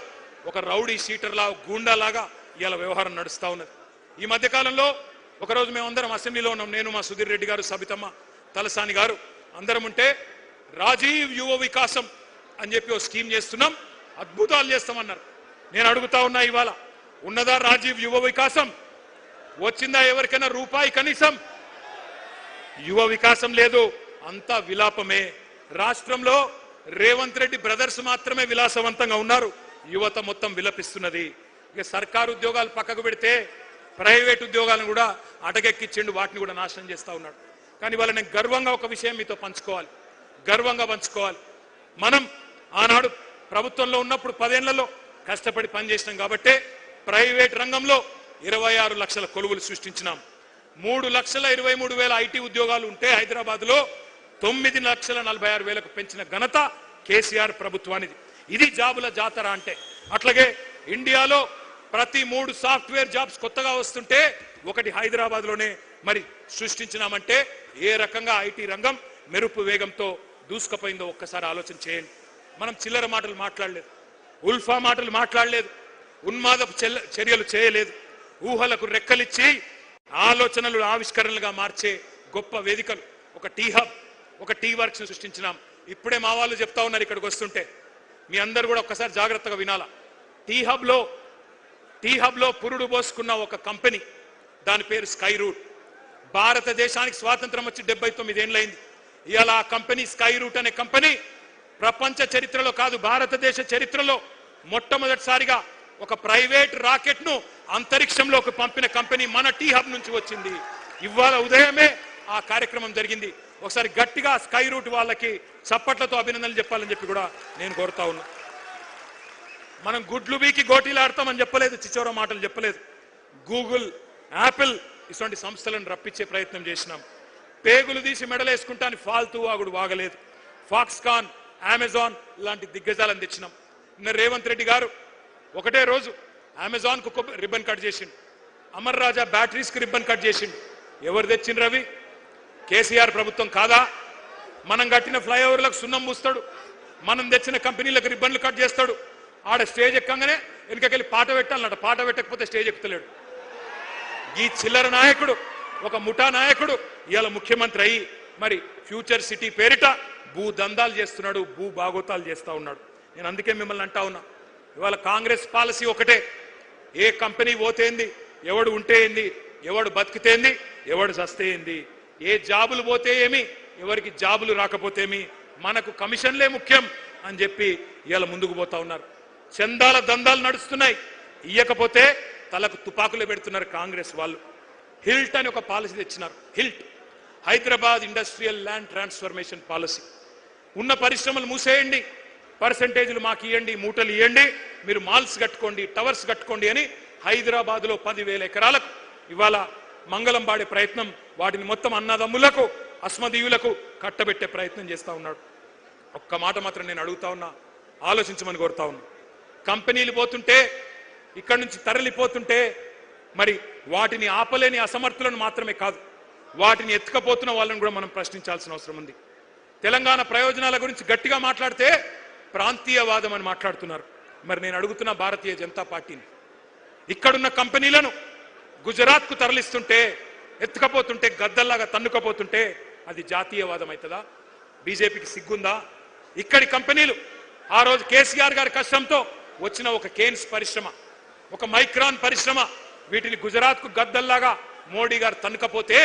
ఒక రౌడీ షీటర్లా, గూండాలాగా ఇవాళ వ్యవహారం నడుస్తూ ఉన్నది. ఈ మధ్యకాలంలో ఒకరోజు మేమందరం అసెంబ్లీలో ఉన్నాం, నేను, మా సుధీర్ రెడ్డి గారు, సబితమ్మ, తలసాని గారు అందరం ఉంటే, రాజీవ్ యువ వికాసం అని చెప్పి ఓ స్కీమ్ చేస్తున్నాం, అద్భుతాలు చేస్తామన్నారు. నేను అడుగుతా ఉన్నా, ఇవాళ ఉన్నదా రాజీవ్ యువ వికాసం? వచ్చిందా ఎవరికైనా రూపాయి కనీసం? యువ వికాసం లేదు, అంతా విలాపమే. రాష్ట్రంలో రేవంత్ రెడ్డి బ్రదర్స్ మాత్రమే విలాసవంతంగా ఉన్నారు, యువత మొత్తం విలపిస్తున్నది. ఇక సర్కారు ఉద్యోగాలు పక్కకు పెడితే ప్రైవేట్ ఉద్యోగాలను కూడా అటకెక్కించిండు, వాటిని కూడా నాశనం చేస్తా ఉన్నాడు. కానీ వాళ్ళ నేను గర్వంగా ఒక విషయం మీతో పంచుకోవాలి, గర్వంగా పంచుకోవాలి. మనం ఆనాడు ప్రభుత్వంలో ఉన్నప్పుడు 10 ఏళ్లలో కష్టపడి పనిచేసినాం కాబట్టే ప్రైవేట్ రంగంలో 26 లక్షల కొలువులు సృష్టించినాం. 3,23,000 ఐటీ ఉద్యోగాలు ఉంటే హైదరాబాద్లో 9,46,000 పెంచిన ఘనత కేసీఆర్ ప్రభుత్వానిది. ఇది జాబుల జాతర అంటే. అట్లాగే ఇండియాలో ప్రతి 3 సాఫ్ట్వేర్ జాబ్స్ కొత్తగా వస్తుంటే ఒకటి హైదరాబాద్లోనే మరి సృష్టించినామంటే ఏ రకంగా ఐటీ రంగం మెరుపు వేగంతో దూసుకుపోయిందో ఒక్కసారి ఆలోచన చేయండి. మనం చిల్లర మాటలు మాట్లాడలేదు, ఉల్ఫా మాటలు మాట్లాడలేదు, ఉన్మాదపు చర్యలు చేయలేదు, ఊహలకు రెక్కలిచ్చి ఆలోచనలు ఆవిష్కరణలుగా మార్చే గొప్ప వేదికలు, ఒక టీ హబ్, ఒక టీ వర్క్స్ సృష్టించినాం. ఇప్పుడే మా వాళ్ళు చెప్తా ఉన్నారు ఇక్కడికి వస్తుంటే, మీ అందరు కూడా ఒక్కసారి జాగ్రత్తగా వినాలా. టీ హబ్లో పురుడు పోసుకున్న ఒక కంపెనీ, దాని పేరు స్కై రూట్. భారతదేశానికి స్వాతంత్రం వచ్చి 79 ఏళ్ళైంది. ఇవాళ ఆ కంపెనీ స్కై రూట్ అనే కంపెనీ ప్రపంచ చరిత్రలో కాదు, భారతదేశ చరిత్రలో మొట్టమొదటిసారిగా ఒక ప్రైవేట్ రాకెట్ ను అంతరిక్షంలోకి పంపిన కంపెనీ మన టీ హబ్ నుంచి వచ్చింది. ఇవాళ ఉదయమే ఆ కార్యక్రమం జరిగింది. ఒకసారి గట్టిగా స్కై రూట్ వాళ్ళకి చప్పట్లతో అభినందనలు చెప్పాలని చెప్పి కూడా నేను కోరుతా ఉన్నా. మనం గుడ్లు బీకి గోటీలు ఆడతామని చెప్పలేదు, చిచోర మాటలు చెప్పలేదు. గూగుల్, యాపిల్ ఇటువంటి సంస్థలను రప్పించే ప్రయత్నం చేసినాం. పేగులు తీసి మెడలేసుకుంటాను ఫాల్తూ వాగుడు వాగలేదు. ఫాక్స్కాన్, అమెజాన్ లాంటి దిగ్గజాలను తెచ్చినాం. నిన్న రేవంత్ రెడ్డి గారు ఒకటే రోజు అమెజాన్ కు రిబ్బన్ కట్ చేసిండు, అమర్ రాజా బ్యాటరీస్ కి రిబ్బన్ కట్ చేసిండు. ఎవరు తెచ్చిండ్రు రవి? కేసీఆర్ ప్రభుత్వం కాదా? మనం కట్టిన ఫ్లైఓవర్లకు సున్నం పూస్తాడు, మనం తెచ్చిన కంపెనీలకు రిబ్బన్లు కట్ చేస్తాడు. ఆడ స్టేజ్ ఎక్కగానే వెనుకకెళ్ళి పాట పెట్టాలన్నట, పాట పెట్టకపోతే స్టేజ్ ఎక్కుతలేడు. ఈ చిల్లర నాయకుడు, ఒక ముఠా నాయకుడు ఇవాళ ముఖ్యమంత్రి అయ్యి మరి ఫ్యూచర్ సిటీ పేరిట భూ దందాలు చేస్తున్నాడు, భూ బాగోతాలు చేస్తా ఉన్నాడు. నేను అందుకే మిమ్మల్ని అంటా ఉన్నా, ఇవాళ కాంగ్రెస్ పాలసీ ఒకటే, ఏ కంపెనీ పోతేంది, ఎవడు ఉంటే ఏంది, ఎవడు బతికితేంది, ఎవడు చస్తేంది, ఏ జాబులు పోతే ఏమి, ఎవరికి జాబులు రాకపోతేమి, మనకు కమిషన్లే ముఖ్యం అని చెప్పి ఇవాళ ముందుకు పోతా ఉన్నారు. చందాల దందాలు నడుస్తున్నాయి, ఇయ్యకపోతే తలకు తుపాకులు పెడుతున్నారు కాంగ్రెస్ వాళ్ళు. హిల్ట్ అని ఒక పాలసీ తెచ్చినారు. HILT, Hyderabad industrial land transformation policy. ఉన్న పరిశ్రమలు మూసేయండి, పర్సెంటేజ్లు మాకు ఇవ్వండి, మూటలు ఇవ్వండి, మీరు మాల్స్ కట్టుకోండి, టవర్స్ కట్టుకోండి అని హైదరాబాద్లో 10,000 ఎకరాలకు ఇవాళ మంగళం పాడే ప్రయత్నం, వాటిని మొత్తం అన్నదమ్ములకు అస్మదీయులకు కట్టబెట్టే ప్రయత్నం చేస్తూ ఉన్నాడు. ఒక్క మాట మాత్రం నేను అడుగుతా ఉన్నా, ఆలోచించమని కోరుతా ఉన్నా. కంపెనీలు పోతుంటే, ఇక్కడి నుంచి తరలిపోతుంటే మరి వాటిని ఆపలేని అసమర్థులను మాత్రమే కాదు, వాటిని ఎత్తుకపోతున్న వాళ్ళని కూడా మనం ప్రశ్నించాల్సిన అవసరం ఉంది. తెలంగాణ ప్రయోజనాల గురించి గట్టిగా మాట్లాడితే ప్రాంతీయవాదం అని మాట్లాడుతున్నారు. మరి నేను అడుగుతున్న భారతీయ జనతా పార్టీని, ఇక్కడున్న కంపెనీలను గుజరాత్కు తరలిస్తుంటే, ఎత్తుకపోతుంటే, గద్దల్లాగా తన్నుకపోతుంటే అది జాతీయవాదం అవుతుందా? బీజేపీకి సిగ్గుందా? ఇక్కడి కంపెనీలు ఆ రోజు కేసీఆర్ గారి కష్టంతో వచ్చిన ఒక కేన్స్ పరిశ్రమ, ఒక మైక్రాన్ పరిశ్రమ, వీటిని గుజరాత్కు గద్దల్లాగా మోడీ గారు తన్నుకపోతే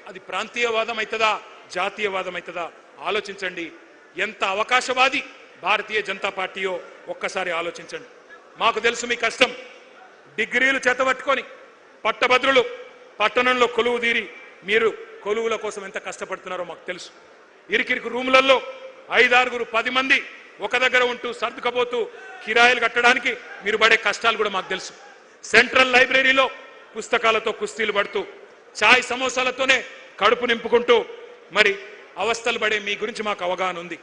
అది ప్రాంతీయవాదం అవుతుందా, జాతీయవాదం అవుతుందా? ఆలోచించండి. ఎంత అవకాశవాది భారతీయ జనతా పార్టీయో ఒక్కసారి ఆలోచించండి. మాకు తెలుసు మీ కష్టం. డిగ్రీలు చేతబట్టుకొని పట్టభద్రులు పట్టణంలో కొలువు తీరి మీరు కొలువుల కోసం ఎంత కష్టపడుతున్నారో మాకు తెలుసు. ఇరికిరికి రూములలో 5-6, 10 మంది ఒక దగ్గర ఉంటూ సర్దుకపోతూ కిరాయిలు కట్టడానికి మీరు పడే కష్టాలు కూడా మాకు తెలుసు. సెంట్రల్ లైబ్రరీలో పుస్తకాలతో కుస్తీలు పడుతూ చాయ్ సమోసాలతోనే కడుపు నింపుకుంటూ మరి అవస్థలు పడే మీ గురించి మాకు అవగాహన ఉంది.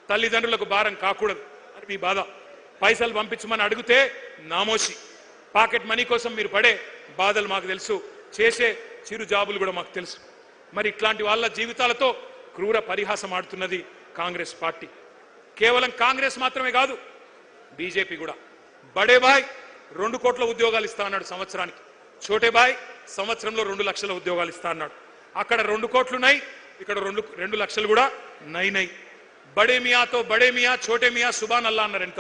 తల్లిదండ్రులకు భారం కాకూడదు అని మీ బాధ. పైసలు పంపించమని అడిగితే నామోషి. పాకెట్ మనీ కోసం మీరు పడే బాధలు మాకు తెలుసు. చేసే చిరు జాబులు కూడా మాకు తెలుసు. మరి ఇట్లాంటి వాళ్ళ జీవితాలతో క్రూర పరిహాసం ఆడుతున్నది కాంగ్రెస్ పార్టీ. కేవలం కాంగ్రెస్ మాత్రమే కాదు, బీజేపీ కూడా. బడే బాయ్ 2 కోట్ల ఉద్యోగాలు ఇస్తా అన్నాడు సంవత్సరానికి. చోటే బాయ్ సంవత్సరంలో 2 లక్షల ఉద్యోగాలు ఇస్తా అన్నాడు. అక్కడ 2 కోట్లున్నాయి, ఇక్కడ 2 లక్షలు కూడా నై. బడే మియాతో బడే మియా, చోటే మియా, సుబాన్ అల్లా అన్నారు. ఎంత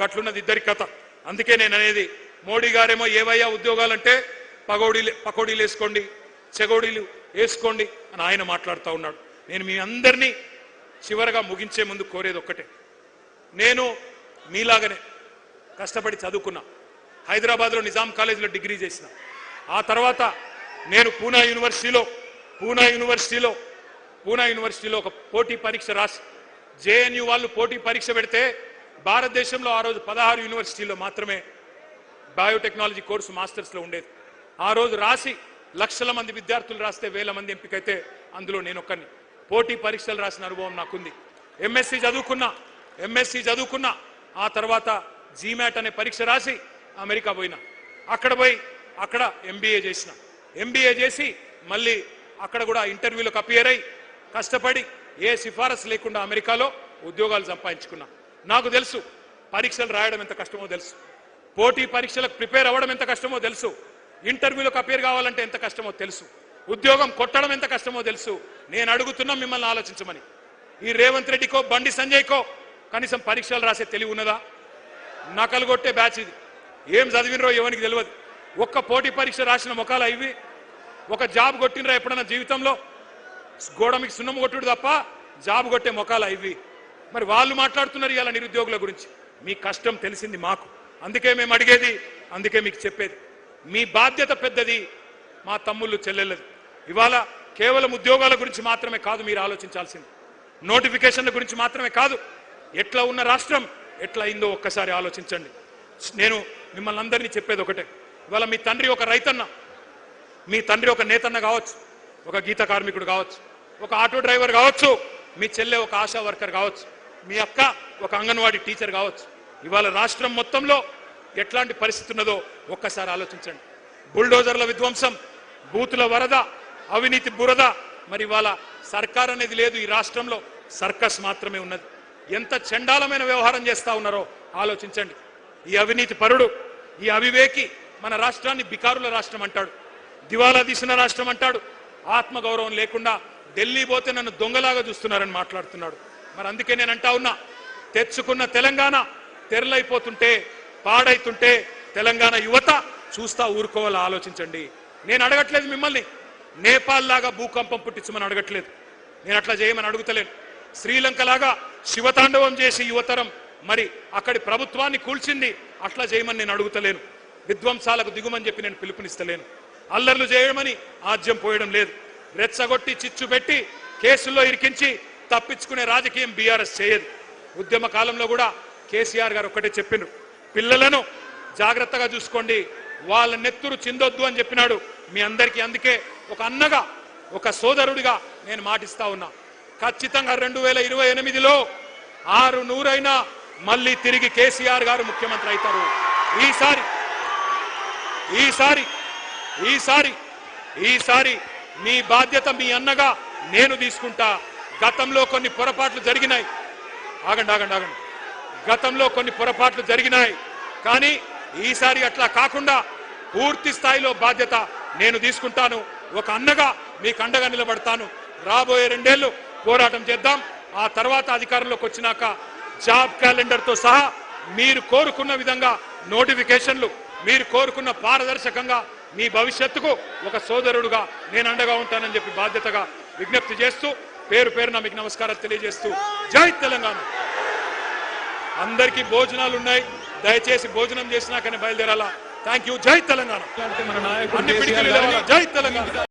గట్లున్నది ఇద్దరి కథ. అందుకే నేను అనేది, మోడీ గారేమో ఏవయ్యా ఉద్యోగాలంటే పకోడీలు వేసుకోండి, చెగోడీలు వేసుకోండి అని ఆయన మాట్లాడుతూ ఉన్నాడు. నేను మీ అందరినీ చివరగా ముగించే ముందు కోరేది ఒక్కటే. నేను మీలాగనే కష్టపడి చదువుకున్నా. హైదరాబాద్లో నిజాం కాలేజీలో డిగ్రీ చేసిన. ఆ తర్వాత నేను పూనా యూనివర్సిటీలో ఒక పోటీ పరీక్ష రాసి, జేఎన్యూ వాళ్ళు పోటీ పరీక్ష పెడితే భారతదేశంలో ఆ రోజు 16 యూనివర్సిటీల్లో మాత్రమే బయోటెక్నాలజీ కోర్సు మాస్టర్స్లో ఉండేది. ఆ రోజు రాసి లక్షల మంది విద్యార్థులు రాస్తే 1000 మంది ఎంపికైతే అందులో నేను ఒక్కరిని. పోటీ పరీక్షలు రాసిన అనుభవం నాకుంది. ఎంఎస్సీ చదువుకున్నా. ఆ తర్వాత జీమాట్ అనే పరీక్ష రాసి అమెరికా పోయినా. అక్కడ ఎంబీఏ చేసి మళ్ళీ అక్కడ కూడా ఇంటర్వ్యూలకు అపియర్ అయ్యి కష్టపడి ఏ సిఫారసు లేకుండా అమెరికాలో ఉద్యోగాలు సంపాదించుకున్నా. నాకు తెలుసు పరీక్షలు రాయడం ఎంత కష్టమో తెలుసు, పోటీ పరీక్షలకు ప్రిపేర్ అవ్వడం ఎంత కష్టమో తెలుసు, ఇంటర్వ్యూలకు అపియర్ కావాలంటే ఎంత కష్టమో తెలుసు, ఉద్యోగం కొట్టడం ఎంత కష్టమో తెలుసు. నేను అడుగుతున్నా మిమ్మల్ని ఆలోచించమని. ఈ రేవంత్ రెడ్డికో బండి సంజయ్కో కనీసం పరీక్షలు రాసే తెలివి ఉన్నదా? నకలు కొట్టే బ్యాచ్ ఇది. ఏం చదివినరో ఎవరికి తెలియదు. ఒక్క పోటీ పరీక్ష రాసిన మొఖాలు ఇవి. ఒక జాబ్ కొట్టినరా ఎప్పుడన్నా జీవితంలో? గోడ మీకు సున్నం కొట్టుడు తప్ప జాబ్ కొట్టే మొఖాలు ఇవి. మరి వాళ్ళు మాట్లాడుతున్నారు ఇలా నిరుద్యోగుల గురించి. మీ కష్టం తెలిసింది మాకు, అందుకే మేము అడిగేది, అందుకే మీకు చెప్పేది. మీ బాధ్యత పెద్దది, మా తమ్ముళ్ళు చెల్లెళ్ళది. ఇవాళ కేవలం ఉద్యోగాల గురించి మాత్రమే కాదు మీరు ఆలోచించాల్సింది, నోటిఫికేషన్ల గురించి మాత్రమే కాదు. ఎట్లా ఉన్న రాష్ట్రం ఎట్లా అయిందో ఒక్కసారి ఆలోచించండి. నేను మిమ్మల్ని అందరినీ చెప్పేది ఒకటే, ఇవాళ మీ తండ్రి ఒక రైతన్న, మీ తండ్రి ఒక నేతన్న కావచ్చు, ఒక గీత కార్మికుడు కావచ్చు, ఒక ఆటో డ్రైవర్ కావచ్చు, మీ చెల్లె ఒక ఆశా వర్కర్ కావచ్చు, మీ అక్క ఒక అంగన్వాడీ టీచర్ కావచ్చు. ఇవాళ రాష్ట్రం మొత్తంలో ఎట్లాంటి పరిస్థితి ఉన్నదో ఒక్కసారి ఆలోచించండి. బుల్డోజర్ల విధ్వంసం, బూతుల వరద, అవినీతి బురద. మరి ఇవాళ సర్కార్ అనేది లేదు ఈ రాష్ట్రంలో, సర్కస్ మాత్రమే ఉన్నది. ఎంత చండాలమైన వ్యవహారం చేస్తా ఉన్నారో ఆలోచించండి. ఈ అవినీతి పరుడు, ఈ అవివేకి మన రాష్ట్రాన్ని బికారుల రాష్ట్రం అంటాడు, దివాలా తీసిన రాష్ట్రం అంటాడు. ఆత్మగౌరవం లేకుండా ఢిల్లీ పోతే నన్ను దొంగలాగా చూస్తున్నారని మాట్లాడుతున్నాడు. మరి అందుకే నేను అంటా ఉన్నా, తెచ్చుకున్న తెలంగాణ తెరలైపోతుంటే, పాడైతుంటే తెలంగాణ యువత చూస్తా ఊరుకోవాలా ఆలోచించండి. నేను అడగట్లేదు మిమ్మల్ని నేపాల్ లాగా భూకంపం పుట్టించమని అడగట్లేదు, నేను అట్లా చేయమని అడుగుతలేను. శ్రీలంక లాగా శివతాండవం చేసి యువతరం మరి అక్కడి ప్రభుత్వాన్ని కూల్చింది, అట్లా చేయమని నేను అడుగుతలేను. విధ్వంసాలకు దిగుమని చెప్పి నేను పిలుపునిస్తలేను. అల్లర్లు చేయమని ఆజ్యం పోయడం లేదు. రెచ్చగొట్టి చిచ్చు పెట్టి కేసుల్లో ఇరికించి తప్పించుకునే రాజకీయం బీఆర్ఎస్ చేయదు. ఉద్యమ కాలంలో కూడా కేసీఆర్ గారు ఒక్కటే చెప్పిండ్రు, పిల్లలను జాగ్రత్తగా చూసుకోండి, వాళ్ళ నెత్తురు చిందొద్దు అని చెప్పినాడు. మీ అందరికీ అందుకే ఒక అన్నగా ఒక సోదరుడిగా నేను మాటిస్తా ఉన్నా, ఖచ్చితంగా 2028లో 600 మళ్ళీ తిరిగి కేసీఆర్ గారు ముఖ్యమంత్రి అవుతారు. ఈసారి మీ బాధ్యత మీ అన్నగా నేను తీసుకుంటా. గతంలో కొన్ని పొరపాట్లు జరిగినాయి, గతంలో కొన్ని పొరపాట్లు జరిగినాయి, కానీ ఈసారి అట్లా కాకుండా పూర్తి స్థాయిలో బాధ్యత నేను తీసుకుంటాను. ఒక అన్నగా మీకు అండగా నిలబడతాను. రాబోయే 2 ఏళ్లు పోరాటం చేద్దాం. ఆ తర్వాత అధికారంలోకి వచ్చినాక జాబ్ క్యాలెండర్తో సహా మీరు కోరుకున్న విధంగా నోటిఫికేషన్లు, మీరు కోరుకున్న పారదర్శకంగా మీ భవిష్యత్తుకు ఒక సోదరుడుగా నేను అండగా ఉంటానని చెప్పి బాధ్యతగా విజ్ఞప్తి చేస్తూ పేరు పేరున మీకు నమస్కారాలు తెలియజేస్తూ జై తెలంగాణ. అందరికీ భోజనాలు ఉన్నాయి, దయచేసి భోజనం చేసినాకనే బయలుదేరాలా. Thank you. జై తెలంగాణ. అన్ని పిడికిలు లేవాలి. జై తెలంగాణ.